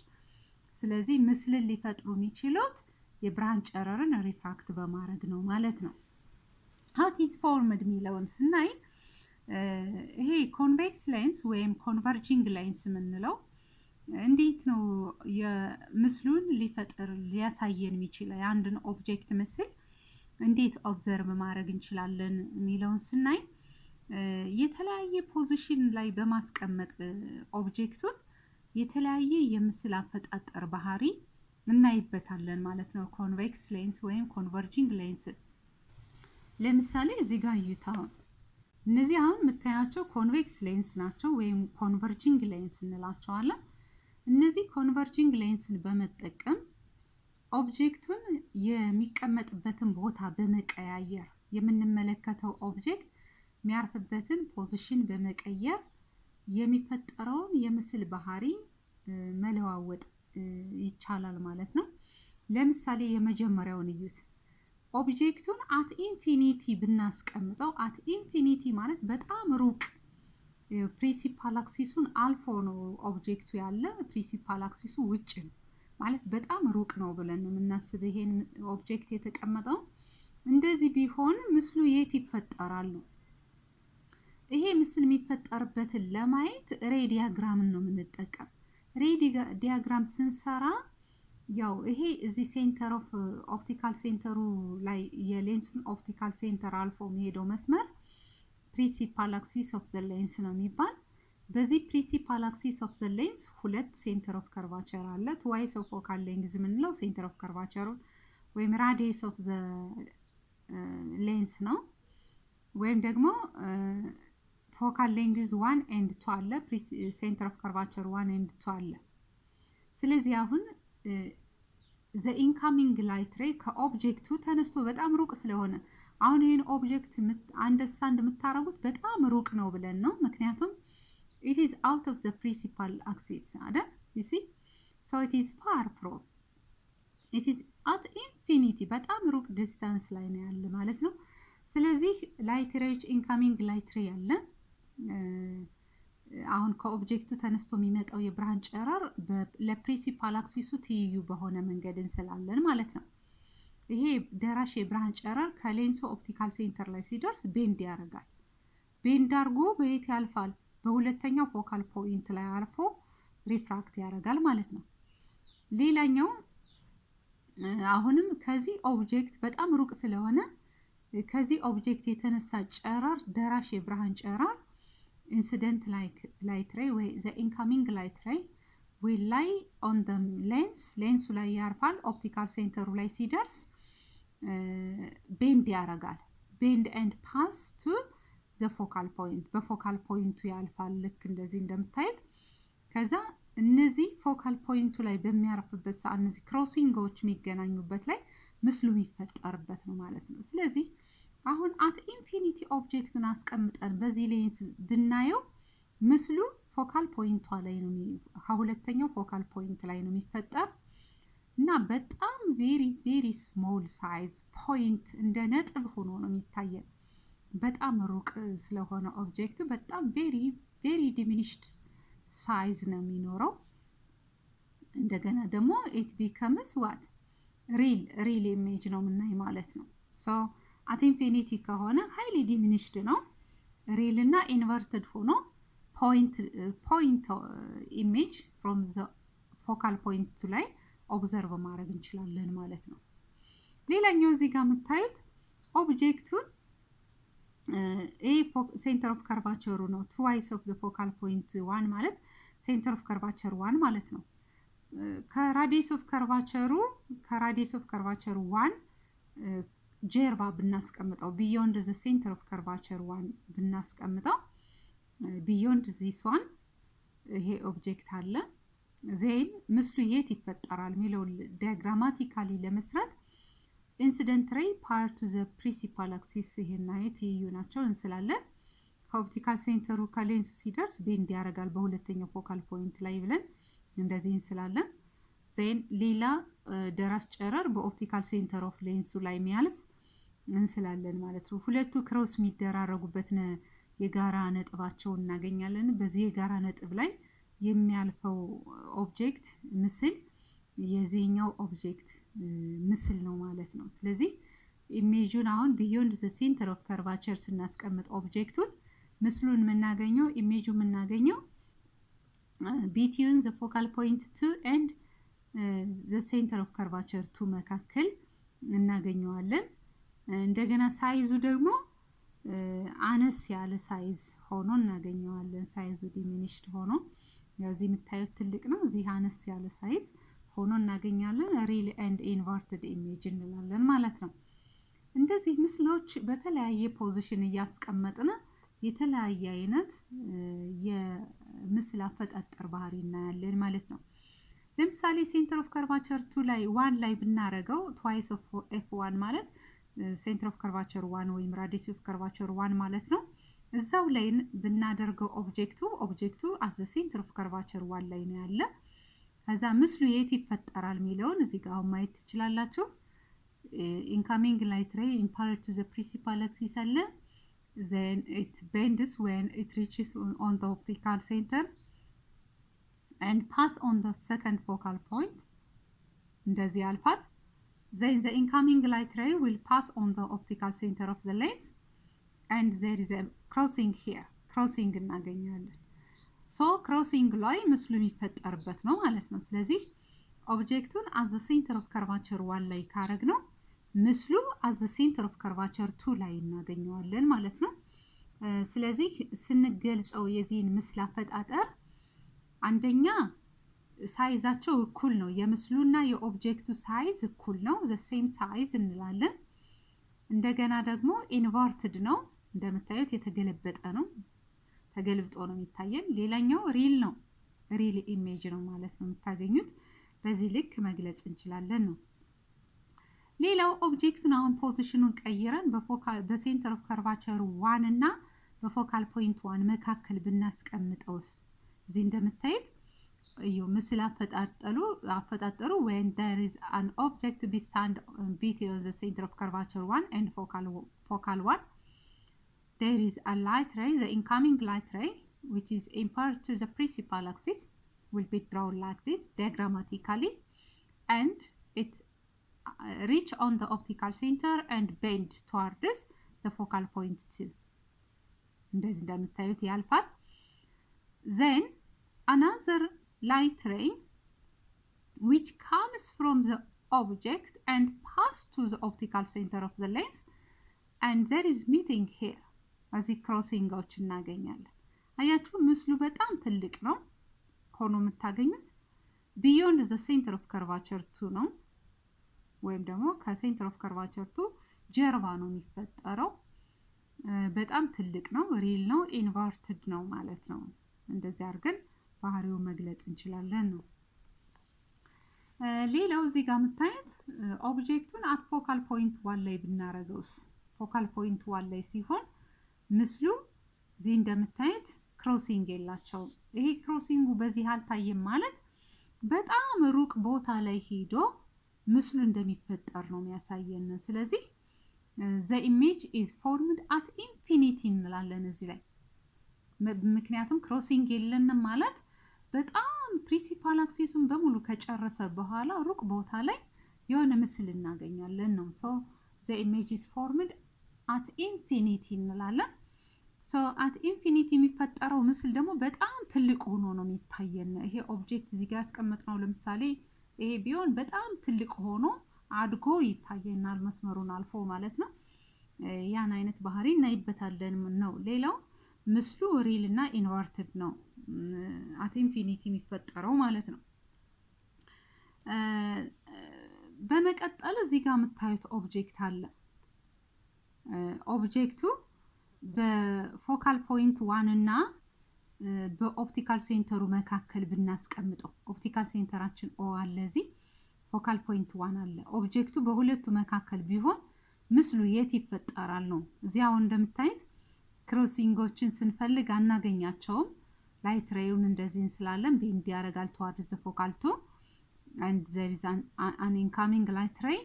ስለዚህ ምስልን ሊፈጥሩ የሚችሉት የብርሃን ጨረርን ሪፍራክት በማድረግ ነው ማለት ነው። how it is formed የሚለውን ስናይ ይሄ ኮንቬክስ ሌንስ ወይም ኮንቨርጂንግ ሌንስ የምንለው እንዴት ነው የምስሉን ሊፈጥር ሊያሳየን የሚችለው የአንድን ኦብጀክት ምስል እንዴት ኦብዘርቭ ማድረግ እንችላለን የሚለውን ስናይ የተለያየ ፖዚሽን ላይ በማስቀመጥ ኦብጀክቱን የተለያየ የምስል አፈጣጠር ባህሪ እናይበታለን ማለት ነው። ኮንቬክስ ሌንስ ወይም ኮንቨርጂንግ ሌንስ ለምሳሌ እዚህ ጋር እዩታው እነዚህ አሁን የምታያቸው ኮንቬክስ ሌንስ ናቸው ወይም ኮንቨርጂንግ ሌንስ እንላቸዋለን። እነዚህ ኮንቨርጂንግ ሌንስን በመጠቀም ኦብጀክቱን የሚቀመጥበትን ቦታ በመቀያየር የምንመለከተው ኦብጀክት የሚያርፍበትን ፖዚሽን በመቀየር የሚፈጠረውን የምስል ባህሪ መለዋወጥ ይቻላል ማለት ነው። ለምሳሌ የመጀመሪያውን እዩት። ኦብጀክቱን አት ኢንፊኒቲ ብናስቀምጠው አት ኢንፊኒቲ ማለት በጣም ሩቅ ፕሪንሲፓል አክሲሱን አልፎ ነው ኦብጀክቱ ያለ ፕሪንሲፓል አክሲሱ ውጭ ነው ማለት በጣም ሩቅ ነው ብለን ነው የምናስበው። ይሄን ኦብጀክት የተቀመጠው እንደዚህ ቢሆን ምስሉ የት ይፈጠራል? ይሄ ምስል የሚፈጠርበትን ለማየት ሬ ዲያግራምን ነው የምንጠቀም። ሬ ዲያግራም ስንሰራ ያው ይሄ እዚህ ሴንተር ኦፍ ኦፕቲካል ሴንተሩ ላይ የሌንሱን ኦፕቲካል ሴንተር አልፎ የሚሄደው መስመር ፕሪንሲፓል አክሲስ ኦፍ ዘ ሌንስ ነው የሚባል። በዚህ ፕሪንሲፓል አክሲስ ኦፍ ዘ ሌንስ ሁለት ሴንተር ኦፍ ከርቫቸር አለ። ትዋይስ ኦፍ ፎካል ሌንግዝ የምንለው ሴንተር ኦፍ ከርቫቸሩን ወይም ራዲየስ ኦፍ ዘ ሌንስ ነው። ወይም ደግሞ ፎካል ሌንግዝ 1 and 2 አለ። ሴንተር ኦፍ ከርቫቸር 1 and 2 አለ። ስለዚህ አሁን ዘ ኢንካሚንግ ላይት ሬይ ከኦብጀክቱ ተነስቶ በጣም ሩቅ ስለሆነ አሁን ይሄን ኦብጀክት አንደርስታንድ የምታረጉት በጣም ሩቅ ነው ብለን ነው። ምክንያቱም it is out of the principal axis አይደል? you see so it is far from it is at infinity በጣም ሩቅ ዲስታንስ ላይ ነው ያለ ማለት ነው። ስለዚህ ላይት ሬይ ኢንካሚንግ ላይት ሬይ አለ። አሁን ከኦብጀክቱ ተነስቶ የሚመጣው የብርሃን ጨረር ለፕሪንሲፓል አክሲሱ ትይዩ በሆነ መንገድ እንስላለን ማለት ነው። ይሄ ደራሽ የብርሃን ጨረር ከሌንሱ ኦፕቲካል ሴንተር ላይ ሲደርስ ቤንድ ያደርጋል። ቤንድ አድርጎ በየት ያልፋል? በሁለተኛው ፎካል ፖይንት ላይ አልፎ ሪፍራክት ያደርጋል ማለት ነው። ሌላኛው አሁንም ከዚህ ኦብጀክት በጣም ሩቅ ስለሆነ ከዚህ ኦብጀክት የተነሳ ጨረር ደራሽ የብርሃን ጨረር ኢንሲደንት ላይት ሬይ ወይ ዘ ኢንካሚንግ ላይት ሬይ will lie on the ሌንሱ ላይ ያርፋል። ኦፕቲካል ሴንተሩ ላይ ሲደርስ ቤንድ ያደርጋል። ቤንድ ኤንድ ፓስ ቱ ዘ ፎካል ፖይንት በፎካል ፖይንቱ ያልፋል። ልክ እንደዚህ እንደምታዩት ከዛ እነዚህ ፎካል ፖይንቱ ላይ በሚያርፍበት ሰዓት እነዚህ ክሮሲንጎች የሚገናኙበት ላይ ምስሉ የሚፈጠርበት ነው ማለት ነው። ስለዚህ አሁን አት ኢንፊኒቲ ኦብጀክቱን አስቀምጠን በዚህ ሌንስ ብናየው ምስሉ ፎካል ፖይንቷ ላይ ነው ከሁለተኛው ፎካል ፖይንት ላይ ነው የሚፈጠር እና በጣም ቬሪ ስሞል ሳይዝ ፖይንት እንደ ነጥብ ሆኖ ነው የሚታየው። በጣም ሩቅ ስለሆነ ኦብጀክቱ በጣም ቬሪ ዲሚኒሽድ ሳይዝ ነው የሚኖረው። እንደገና ደግሞ it becomes what ሪል ኢሜጅ ነው የምናይ ማለት ነው። ሶ at infinity ከሆነ highly diminished ነው ሪል እና ኢንቨርትድ ሆኖ point image from the focal point ላይ ኦብዘርቭ ማድረግ እንችላለን ማለት ነው። ሌላኛው እዚህ ጋር የምታዩት ኦብጀክቱን ሴንተር ኦፍ ከርቫቸሩ ነው። ትዋይስ ኦፍ ዘ ፎካል ፖይንት 1 ማለት ሴንተር ኦፍ ከርቫቸር 1 ማለት ነው። ከራዲየስ ኦፍ ከርቫቸሩ 1 ጀርባ ብናስቀምጠው ቢዮንድ ዘ ሴንተር ኦፍ ከርቫቸር 1 ብናስቀምጠው ቢዮንድ ዚስ ዋን ይሄ ኦብጀክት አለ። ዜን ምስሉ የት ይፈጠራል የሚለው ዲያግራማቲካሊ ለመስራት ኢንሲደንት ሬይ ፓር ቱ ዘ ፕሪንሲፓል አክሲስ ይሄና የትይዩ ናቸው እንስላለን። ከኦፕቲካል ሴንተሩ ከሌንሱ ሲደርስ ቤንድ ያደርጋል በሁለተኛው ፎካል ፖይንት ላይ ብለን እንደዚህ እንስላለን። ዜን ሌላ ደራሽ ጨረር በኦፕቲካል ሴንተር ኦፍ ሌንሱ ላይ የሚያልፍ እንስላለን ማለት ነው። ሁለቱ ክሮስ የሚደራረጉበት የጋራ ነጥባቸው እናገኛለን። በዚህ የጋራ ነጥብ ላይ የሚያልፈው ኦብጀክት ምስል የዚህኛው ኦብጀክት ምስል ነው ማለት ነው። ስለዚህ ኢሜጁን አሁን ቢዮንድ ዘ ሴንተር ኦፍ ከርቫቸር ስናስቀምጥ ኦብጀክቱን ምስሉን የምናገኘው ኢሜጁ የምናገኘው ቢትዊን ዘ ፎካል ፖይንት 2 ኤንድ ዘ ሴንተር ኦፍ ከርቫቸር 2 መካከል እናገኘዋለን። እንደገና ሳይዙ ደግሞ አነስ ያለ ሳይዝ ሆኖ እናገኘዋለን። ሳይዙ ዲሚኒሽድ ሆኖ ያዚህ የምታዩት ትልቅ ነው፣ እዚህ አነስ ያለ ሳይዝ ሆኖ እናገኛለን። ሪል ኤንድ ኢንቨርትድ ኢሜጅ እንላለን ማለት ነው። እንደዚህ ምስሎች በተለያየ ፖዚሽን እያስቀመጥን የተለያየ አይነት የምስል አፈጣጠር ባህሪ እናያለን ማለት ነው። ለምሳሌ ሴንተር ኦፍ ከርቫቸር 2 ላይ 1 ላይ ብናረገው twice of f1 ማለት ሴንተር ኦፍ ከርቫቸር 1 ወይም ራዲየስ ኦፍ ከርቫቸር 1 ማለት ነው። እዛው ላይ ብናደርገው ኦብጀክቱ as the center of curvature 1 ላይ ነው ያለ። ከዛ ምስሉ የት ይፈጠራል የሚለውን እዚህ ጋር ማየት ትችላላችሁ። incoming light ray imparted to the principal axis አለ። then it bends when it reaches on the optical center and pass on the second focal point. እንደዚህ ያልፋል። then the incoming light ray will pass on the optical center of the lens and there is a crossing here. crossing እናገኛለን። so crossing ላይ ምስሉ የሚፈጠርበት ነው ማለት ነው። ስለዚህ ኦብጀክቱን as the center of curvature 1 ላይ ካረግነው ምስሉ as the center of curvature 2 ላይ እናገኘዋለን ማለት ነው። ስለዚህ ስንገልጸው የዚህን ምስል አፈጣጠር አንደኛ ሳይዛቸው እኩል ነው። የምስሉና የኦብጀክቱ ሳይዝ እኩል ነው፣ the same size እንላለን። እንደገና ደግሞ ኢንቨርትድ ነው፣ እንደምታዩት የተገለበጠ ነው፣ ተገልብጦ ነው የሚታየን። ሌላኛው ሪል ነው፣ ሪል ኢሜጅ ነው ማለት ነው የምታገኙት። በዚህ ልክ መግለጽ እንችላለን ነው። ሌላው ኦብጀክቱን አሁን ፖዚሽኑን ቀይረን በሴንተር ኦፍ ከርቫቸር 1 እና በፎካል ፖይንት 1 መካከል ብናስቀምጠውስ እዚህ እንደምታዩት እዩ ምስል አፈጣጠሩ when there is an object to be stand between the center of curvature 1 and focal 1, there is a light ray, the incoming light ray which is imparted to the principal axis will be drawn like this diagrammatically, and it reach on the optical center and bend towards the focal point 2. እንደዚህ እንደምታዩት ያልፋል። then another light ray which comes from the object and pass to the optical center of the lens and there is meeting here. እዚህ ክሮሲንጎች እናገኛለን። አያችሁ ምስሉ በጣም ትልቅ ነው ሆኖ የምታገኙት beyond the center of curvature 2 ነው፣ ወይም ደግሞ ከሴንተር ኦፍ ከርቫቸር 2 ጀርባ ነው የሚፈጠረው። በጣም ትልቅ ነው፣ ሪል ነው፣ ኢንቨርትድ ነው ማለት ነው። እንደዚህ አድርገን ባህሪው መግለጽ እንችላለን ነው። ሌላው እዚህ ጋር የምታዩት ኦብጀክቱን አት ፎካል ፖይንት 1 ላይ ብናረገውስ ፎካል ፖይንት 1 ላይ ሲሆን ምስሉ እዚህ እንደምታዩት ክሮሲንግ የላቸውም። ይሄ ክሮሲንጉ በዚህ አልታየም ማለት በጣም ሩቅ ቦታ ላይ ሄዶ ምስሉ እንደሚፈጠር ነው የሚያሳየን። ስለዚህ the image is formed at infinity እንላለን እዚህ ላይ። ምክንያቱም ክሮሲንግ የለንም ማለት በጣም ፕሪንሲፓል አክሲሱን በሙሉ ከጨረሰ በኋላ ሩቅ ቦታ ላይ የሆነ ምስል እናገኛለን ነው። so the image is formed at infinity እንላለን። so at infinity የሚፈጠረው ምስል ደግሞ በጣም ትልቅ ሆኖ ነው የሚታየን። ይሄ ኦብጀክት እዚህ ጋር ያስቀመጥነው ለምሳሌ ይሄ ቢሆን በጣም ትልቅ ሆኖ አድጎ ይታየናል መስመሩን አልፎ ማለት ነው። ያን አይነት ባህሪ እናይበታለን ነው። ሌላው ምስሉ ሪል እና ኢንቨርትድ ነው አት ኢንፊኒቲ የሚፈጠረው ማለት ነው። በመቀጠል እዚህ ጋር የምታዩት ኦብጀክት አለ። ኦብጀክቱ በፎካል ፖይንት 1 እና በኦፕቲካል ሴንተሩ መካከል ብናስቀምጠው ኦፕቲካል ሴንተራችን ኦ አለ፣ እዚህ ፎካል ፖይንት 1 አለ። ኦብጀክቱ በሁለቱ መካከል ቢሆን ምስሉ የት ይፈጠራል ነው። እዚህ አሁን እንደምታዩት ክሮሲንጎችን ስንፈልግ አናገኛቸውም። ላይት ሬዩን እንደዚህ እንስላለን ቤንድ ያደርጋል towards the focal 2 and there is an incoming light ray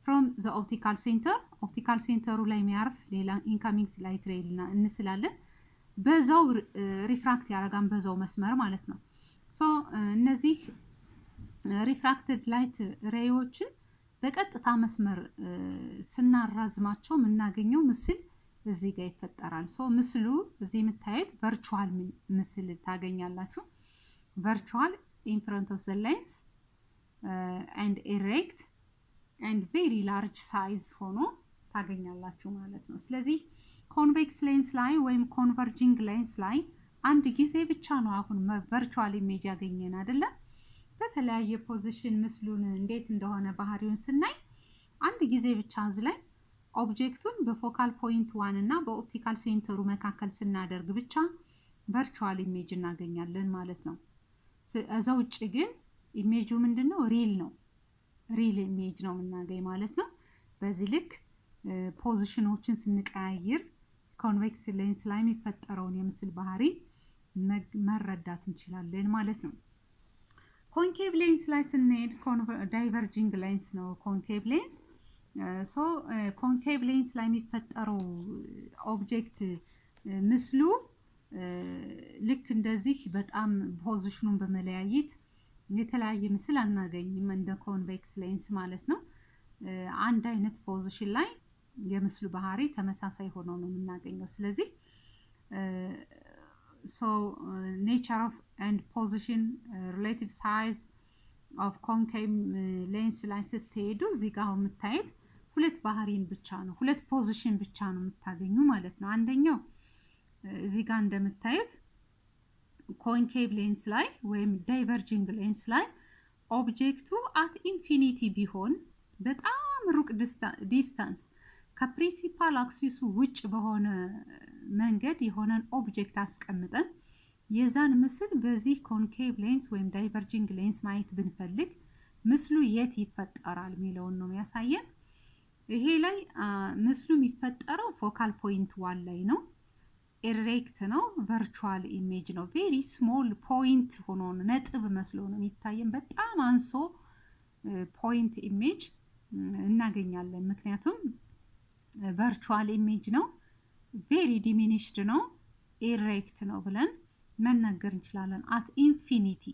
from the optical center. optical center ላይ የሚያርፍ ሌላ incoming light ray እንስላለን። በዛው ሪፍራክት ያደርጋን በዛው መስመር ማለት ነው። ሶ እነዚህ ሪፍራክትድ ላይት ሬዮችን በቀጥታ መስመር ስናራዝማቸው የምናገኘው ምስል እዚህ ጋር ይፈጠራል። ሶ ምስሉ እዚህ የምታዩት ቨርቹዋል ምስል ታገኛላችሁ። ቨርቹዋል in front of the lens and erect and very large size ሆኖ ታገኛላችሁ ማለት ነው። ስለዚህ ኮንቬክስ ሌንስ ላይ ወይም ኮንቨርጂንግ ሌንስ ላይ አንድ ጊዜ ብቻ ነው አሁን ቨርቹዋል ኢሜጅ ያገኘን አይደለ? በተለያየ ፖዚሽን ምስሉን እንዴት እንደሆነ ባህሪውን ስናይ አንድ ጊዜ ብቻ እዚህ ላይ ኦብጀክቱን በፎካል ፖይንት 1 እና በኦፕቲካል ሴንተሩ መካከል ስናደርግ ብቻ ቨርቹዋል ኢሜጅ እናገኛለን ማለት ነው። እዛው ውጭ ግን ኢሜጁ ምንድነው? ሪል ነው። ሪል ኢሜጅ ነው የምናገኝ ማለት ነው። በዚህ ልክ ፖዚሽኖችን ስንቀያይር ኮንቬክስ ሌንስ ላይ የሚፈጠረውን የምስል ባህሪ መረዳት እንችላለን ማለት ነው። ኮንኬቭ ሌንስ ላይ ስንሄድ ዳይቨርጂንግ ሌንስ ነው ኮንኬቭ ሌንስ። ሶ ኮንኬቭ ሌንስ ላይ የሚፈጠረው ኦብጀክት ምስሉ ልክ እንደዚህ በጣም ፖዚሽኑን በመለያየት የተለያየ ምስል አናገኝም እንደ ኮንቬክስ ሌንስ ማለት ነው። አንድ አይነት ፖዚሽን ላይ የምስሉ ባህሪ ተመሳሳይ ሆኖ ነው የምናገኘው። ስለዚህ nature of and position relative size of concave lens ላይ ስትሄዱ እዚህ ጋር የምታዩት ሁለት ባህሪን ብቻ ነው ሁለት ፖዚሽን ብቻ ነው የምታገኙ ማለት ነው። አንደኛው እዚህ ጋር እንደምታዩት ኮንኬቭ ሌንስ ላይ ወይም ዳይቨርጂንግ ሌንስ ላይ ኦብጀክቱ አት ኢንፊኒቲ ቢሆን በጣም ሩቅ ዲስታንስ ከፕሪንሲፓል አክሲሱ ውጭ በሆነ መንገድ የሆነን ኦብጀክት አስቀምጠን የዛን ምስል በዚህ ኮንኬቭ ሌንስ ወይም ዳይቨርጂንግ ሌንስ ማየት ብንፈልግ ምስሉ የት ይፈጠራል የሚለውን ነው የሚያሳየን። ይሄ ላይ ምስሉ የሚፈጠረው ፎካል ፖይንት 1 ላይ ነው። ኤሬክት ነው። ቨርቹዋል ኢሜጅ ነው። ቬሪ ስሞል ፖይንት ሆኖ ነጥብ መስሎ ነው የሚታየን። በጣም አንሶ ፖይንት ኢሜጅ እናገኛለን። ምክንያቱም ቨርቹዋል ኢሜጅ ነው። ቬሪ ዲሚኒሽድ ነው። ኤሬክት ነው ብለን መናገር እንችላለን። አት ኢንፊኒቲ።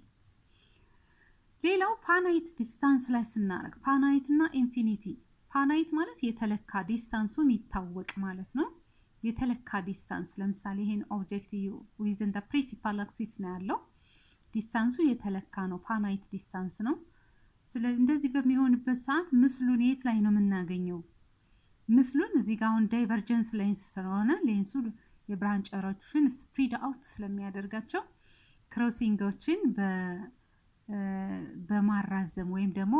ሌላው ፋናይት ዲስታንስ ላይ ስናረግ ፋናይት እና ኢንፊኒቲ። ፋናይት ማለት የተለካ ዲስታንሱ የሚታወቅ ማለት ነው። የተለካ ዲስታንስ ለምሳሌ ይሄን ኦብጀክት ዊዝን ዘ ፕሪንሲፓል አክሲስ ነው ያለው። ዲስታንሱ የተለካ ነው። ፋናይት ዲስታንስ ነው። ስለዚህ እንደዚህ በሚሆንበት ሰዓት ምስሉን የት ላይ ነው የምናገኘው? ምስሉን እዚህ ጋር አሁን ዳይቨርጀንስ ሌንስ ስለሆነ ሌንሱ የብርሃን ጨረሮችን ስፕሪድ አውት ስለሚያደርጋቸው ክሮሲንጎችን በማራዘም ወይም ደግሞ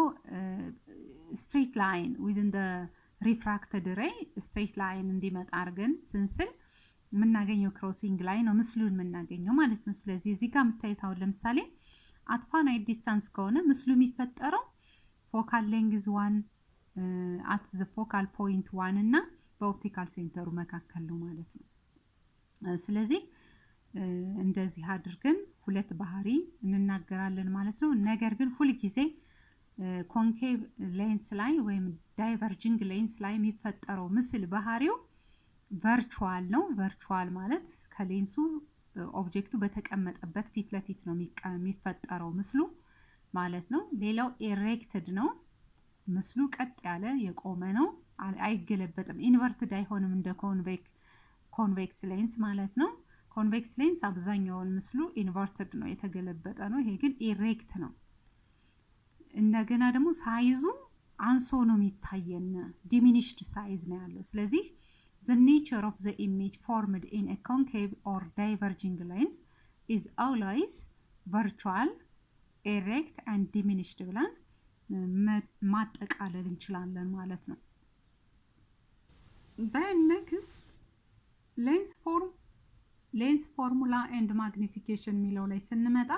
ስትሬት ላይን ዊዝን ዘ ሪፍራክትድ ሬይ ስትሬት ላይን እንዲመጣ አድርገን ስንስል የምናገኘው ክሮሲንግ ላይ ነው ምስሉን የምናገኘው ማለት ነው። ስለዚህ እዚህ ጋር የምታዩት አሁን ለምሳሌ አት ፋናይት ዲስታንስ ከሆነ ምስሉ የሚፈጠረው ፎካል ሌንግዝ 1 አት ዘ ፎካል ፖይንት 1 እና በኦፕቲካል ሴንተሩ መካከል ነው ማለት ነው። ስለዚህ እንደዚህ አድርገን ሁለት ባህሪ እንናገራለን ማለት ነው። ነገር ግን ሁሉ ጊዜ ኮንኬቭ ሌንስ ላይ ወይም ዳይቨርጂንግ ሌንስ ላይ የሚፈጠረው ምስል ባህሪው ቨርቹዋል ነው። ቨርቹዋል ማለት ከሌንሱ ኦብጀክቱ በተቀመጠበት ፊት ለፊት ነው የሚፈጠረው ምስሉ ማለት ነው። ሌላው ኤሬክትድ ነው። ምስሉ ቀጥ ያለ የቆመ ነው፣ አይገለበጥም። ኢንቨርትድ አይሆንም እንደ ኮንቬክስ ሌንስ ማለት ነው። ኮንቬክስ ሌንስ አብዛኛውን ምስሉ ኢንቨርትድ ነው፣ የተገለበጠ ነው። ይሄ ግን ኤሬክት ነው። እንደገና ደግሞ ሳይዙ አንሶ ነው የሚታየን፣ ዲሚኒሽድ ሳይዝ ነው ያለው። ስለዚህ the nature of the image formed in a concave or diverging lens is always virtual, erect and diminished ብለን ማጠቃለል እንችላለን ማለት ነው። then next lens formula and magnification የሚለው ላይ ስንመጣ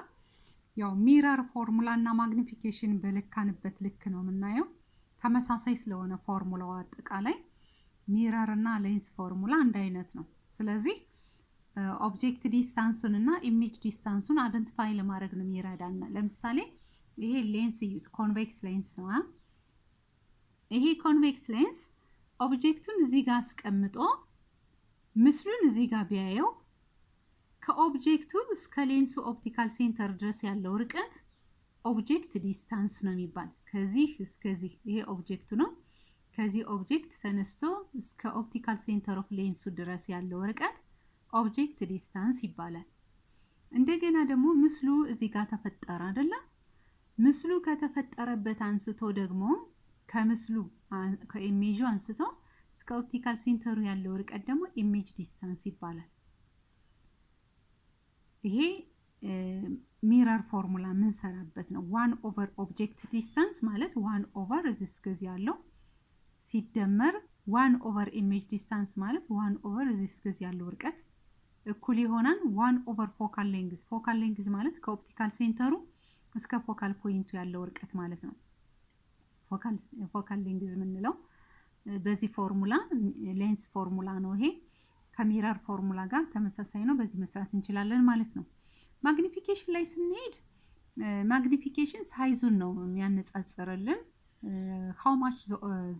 ያው ሚረር ፎርሙላ እና ማግኒፊኬሽን በለካንበት ልክ ነው የምናየው። ተመሳሳይ ስለሆነ ፎርሙላው አጠቃላይ ሚረር እና ሌንስ ፎርሙላ አንድ አይነት ነው። ስለዚህ ኦብጀክት ዲስታንሱን እና ኢሜጅ ዲስታንሱን አይደንቲፋይ ለማድረግ ነው የሚረዳና ለምሳሌ ይሄ ሌንስ እዩት፣ ኮንቬክስ ሌንስ ነው። ይሄ ኮንቬክስ ሌንስ ኦብጀክቱን እዚህ ጋር አስቀምጦ ምስሉን እዚህ ጋር ቢያየው ከኦብጀክቱ እስከ ሌንሱ ኦፕቲካል ሴንተር ድረስ ያለው ርቀት ኦብጀክት ዲስታንስ ነው የሚባል። ከዚህ እስከዚህ ይሄ ኦብጀክቱ ነው። ከዚህ ኦብጀክት ተነስቶ እስከ ኦፕቲካል ሴንተር ኦፍ ሌንሱ ድረስ ያለው ርቀት ኦብጀክት ዲስታንስ ይባላል። እንደገና ደግሞ ምስሉ እዚህ ጋር ተፈጠረ አይደለ? ምስሉ ከተፈጠረበት አንስቶ ደግሞ ከምስሉ ከኢሜጁ አንስቶ እስከ ኦፕቲካል ሴንተሩ ያለው ርቀት ደግሞ ኢሜጅ ዲስታንስ ይባላል። ይሄ ሚረር ፎርሙላ ምን ሰራበት ነው። 1 ኦብጀክት ዲስታንስ ማለት 1 እዚህ እስከዚህ ያለው ሲደመር 1 ኢሜጅ ዲስታንስ ማለት 1 እዚህ እስከዚህ ያለው ርቀት እኩል ይሆናል 1 ፎካል ሌንግዝ። ፎካል ሌንግዝ ማለት ከኦፕቲካል ሴንተሩ እስከ ፎካል ፖይንቱ ያለው ርቀት ማለት ነው። ፎካል ሌንግዝ የምንለው በዚህ ፎርሙላ ሌንስ ፎርሙላ ነው። ይሄ ከሚረር ፎርሙላ ጋር ተመሳሳይ ነው። በዚህ መስራት እንችላለን ማለት ነው። ማግኒፊኬሽን ላይ ስንሄድ ማግኒፊኬሽን ሳይዙን ነው የሚያነጻጽርልን። how much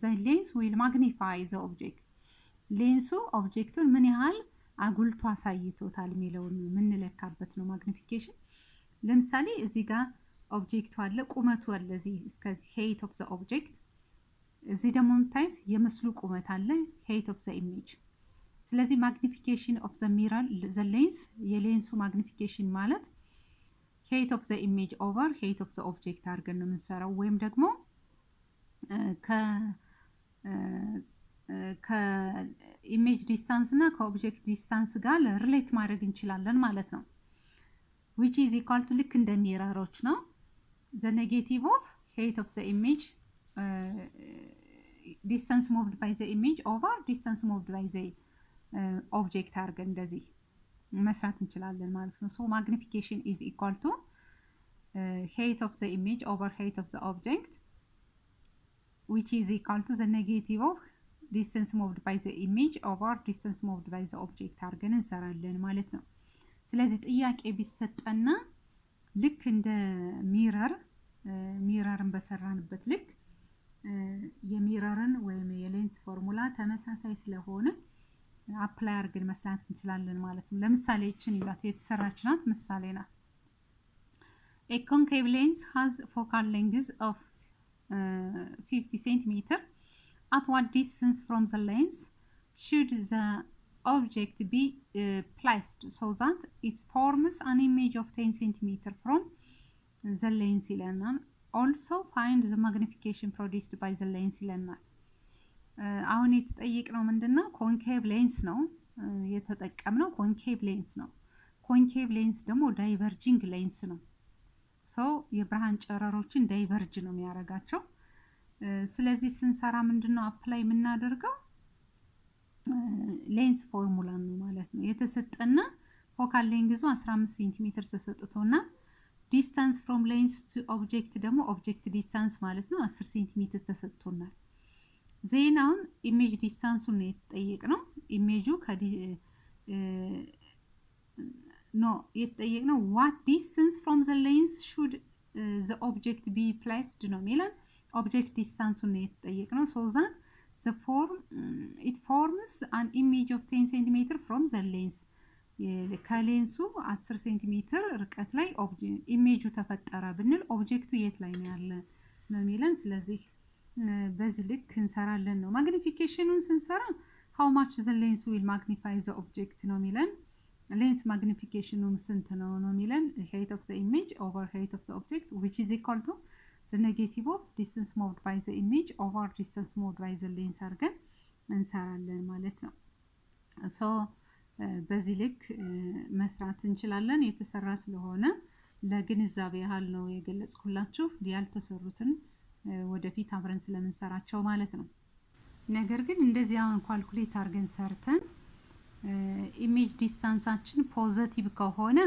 the lens will magnify the object ሌንሱ ኦብጀክቱን ምን ያህል አጉልቶ አሳይቶታል የሚለውን የምንለካበት ነው ማግኒፊኬሽን። ለምሳሌ እዚህ ጋር ኦብጀክቱ አለ፣ ቁመቱ አለ እዚህ እስከዚህ height of the object። እዚህ ደግሞ የምታዩት የምስሉ ቁመት አለ height of the image። ስለዚህ ማግኒፊኬሽን ኦፍ ዘ ሚረር ዘ ሌንስ የሌንሱ ማግኒፊኬሽን ማለት height of the image over height of the object አድርገን ነው የምንሰራው። ወይም ደግሞ ከኢሜጅ ዲስታንስ እና ከኦብጀክት ዲስታንስ ጋር ሪሌት ማድረግ እንችላለን ማለት ነው። which is equal to ልክ እንደ ሚረሮች ነው the negative of height of the image distance moved by the image over distance moved by the object አድርገን እንደዚህ መስራት እንችላለን ማለት ነው። so magnification is equal to height of the image over height of the object which is equal to the negative of distance moved by the image over distance moved by the object አድርገን እንሰራለን ማለት ነው። ስለዚህ ጥያቄ ቢሰጠና ልክ እንደ ሚረርን በሰራንበት ልክ የሚረርን ወይም የሌንስ ፎርሙላ ተመሳሳይ ስለሆነ አፕላይ አድርገን መስራት እንችላለን ማለት ነው። ለምሳሌ እቺን ይላት የተሰራች ናት፣ ምሳሌ ናት። A concave lens has focal length of 50 cm. At what distance from the lens should the object be placed so that it forms an image of 10 cm from the lens ይለናል። Also find the magnification produced by the lens ይለናል። አሁን የተጠየቅነው ምንድነው? ኮንኬቭ ሌንስ ነው የተጠቀምነው። ኮንኬቭ ሌንስ ነው። ኮንኬቭ ሌንስ ደግሞ ዳይቨርጂንግ ሌንስ ነው። ሶ የብርሃን ጨረሮችን ዳይቨርጅ ነው የሚያደርጋቸው። ስለዚህ ስንሰራ ምንድነው አፕላይ የምናደርገው? ሌንስ ፎርሙላ ነው ማለት ነው። የተሰጠና ፎካል ሌንግዙ 15 ሴንቲሜትር ተሰጥቶና ዲስታንስ ፍሮም ሌንስ ቱ ኦብጀክት ደግሞ ኦብጀክት ዲስታንስ ማለት ነው 10 ሴንቲሜትር ተሰጥቶናል። ዜናውን ኢሜጅ ዲስታንሱን ነው የተጠየቅነው። ኢሜጁ የተጠየቅነው what distance from the lens should the object be placed ነው የሚለን። ኦብጀክት ዲስታንሱን ነው የተጠየቅነው። so that it forms an image of 10 cm from the lens ከሌንሱ 10 ሴንቲሜትር ርቀት ላይ ኢሜጁ ተፈጠረ ብንል ኦብጀክቱ የት ላይ ነው ያለ ነው የሚለን። ስለዚህ በዚህ ልክ እንሰራለን ነው። ማግኒፊኬሽኑን ስንሰራ how much the lens will magnify the object ነው የሚለን። ሌንስ ማግኒፊኬሽኑ ስንት ነው ነው የሚለን። height of the image over height of the object which is equal to the negative of distance moved by the image over distance moved by the lens አድርገን እንሰራለን ማለት ነው። so በዚህ ልክ መስራት እንችላለን። የተሰራ ስለሆነ ለግንዛቤ ያህል ነው የገለጽኩላችሁ። ያልተሰሩትን ወደፊት አብረን ስለምንሰራቸው ማለት ነው። ነገር ግን እንደዚህ አሁን ካልኩሌት አድርገን ሰርተን ኢሜጅ ዲስታንሳችን ፖዚቲቭ ከሆነ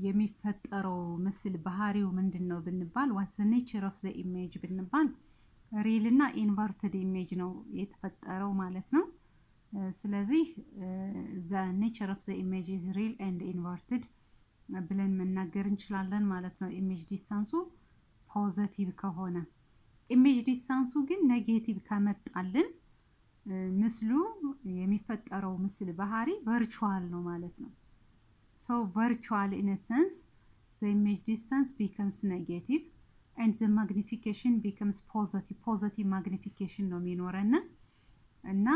የሚፈጠረው ምስል ባህሪው ምንድነው ብንባል what the nature of the image ብንባል ሪል እና ኢንቨርትድ ኢሜጅ ነው የተፈጠረው ማለት ነው። ስለዚህ the nature of the image is real and inverted ብለን መናገር እንችላለን ማለት ነው። ኢሜጅ ዲስታንሱ ፖዚቲቭ ከሆነ ኢሜጅ ዲስታንሱ ግን ኔጌቲቭ ከመጣልን ምስሉ የሚፈጠረው ምስል ባህሪ ቨርቹዋል ነው ማለት ነው። So virtual in a sense, the image distance becomes negative and the magnification becomes positive. Positive magnification ነው የሚኖረን እና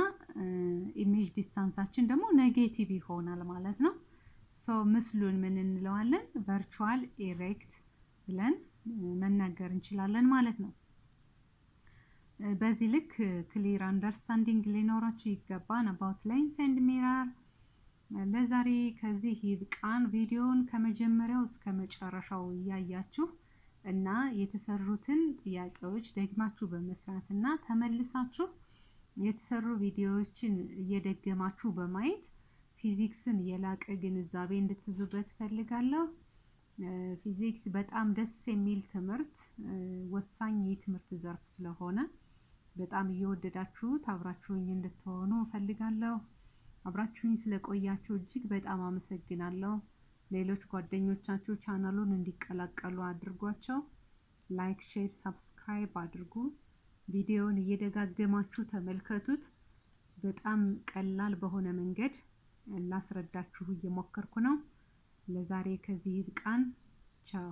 ኢሜጅ ዲስታንሳችን ደግሞ ኔጌቲቭ ይሆናል ማለት ነው። ሶ ምስሉን ምን እንለዋለን? ቨርቹዋል ኢሬክት ብለን መናገር እንችላለን ማለት ነው። በዚህ ልክ ክሊር አንደርስታንዲንግ ሊኖራችሁ ይገባል about lens and mirror። ለዛሬ ከዚህ ይብቃን። ቪዲዮውን ከመጀመሪያው እስከ መጨረሻው ያያችሁ እና የተሰሩትን ጥያቄዎች ደግማችሁ በመስራትና ተመልሳችሁ የተሰሩ ቪዲዮዎችን እየደገማችሁ በማየት ፊዚክስን የላቀ ግንዛቤ እንድትይዙበት ፈልጋለሁ። ፊዚክስ በጣም ደስ የሚል ትምህርት ወሳኝ የትምህርት ዘርፍ ስለሆነ በጣም እየወደዳችሁት አብራችሁኝ እንድትሆኑ ፈልጋለሁ። አብራችሁኝ ስለቆያችሁ እጅግ በጣም አመሰግናለሁ። ሌሎች ጓደኞቻችሁ ቻናሉን እንዲቀላቀሉ አድርጓቸው። ላይክ፣ ሼር፣ ሰብስክራይብ አድርጉ። ቪዲዮውን እየደጋገማችሁ ተመልከቱት። በጣም ቀላል በሆነ መንገድ ላስረዳችሁ እየሞከርኩ ነው። ለዛሬ ከዚህ ይብቃን። ቻው።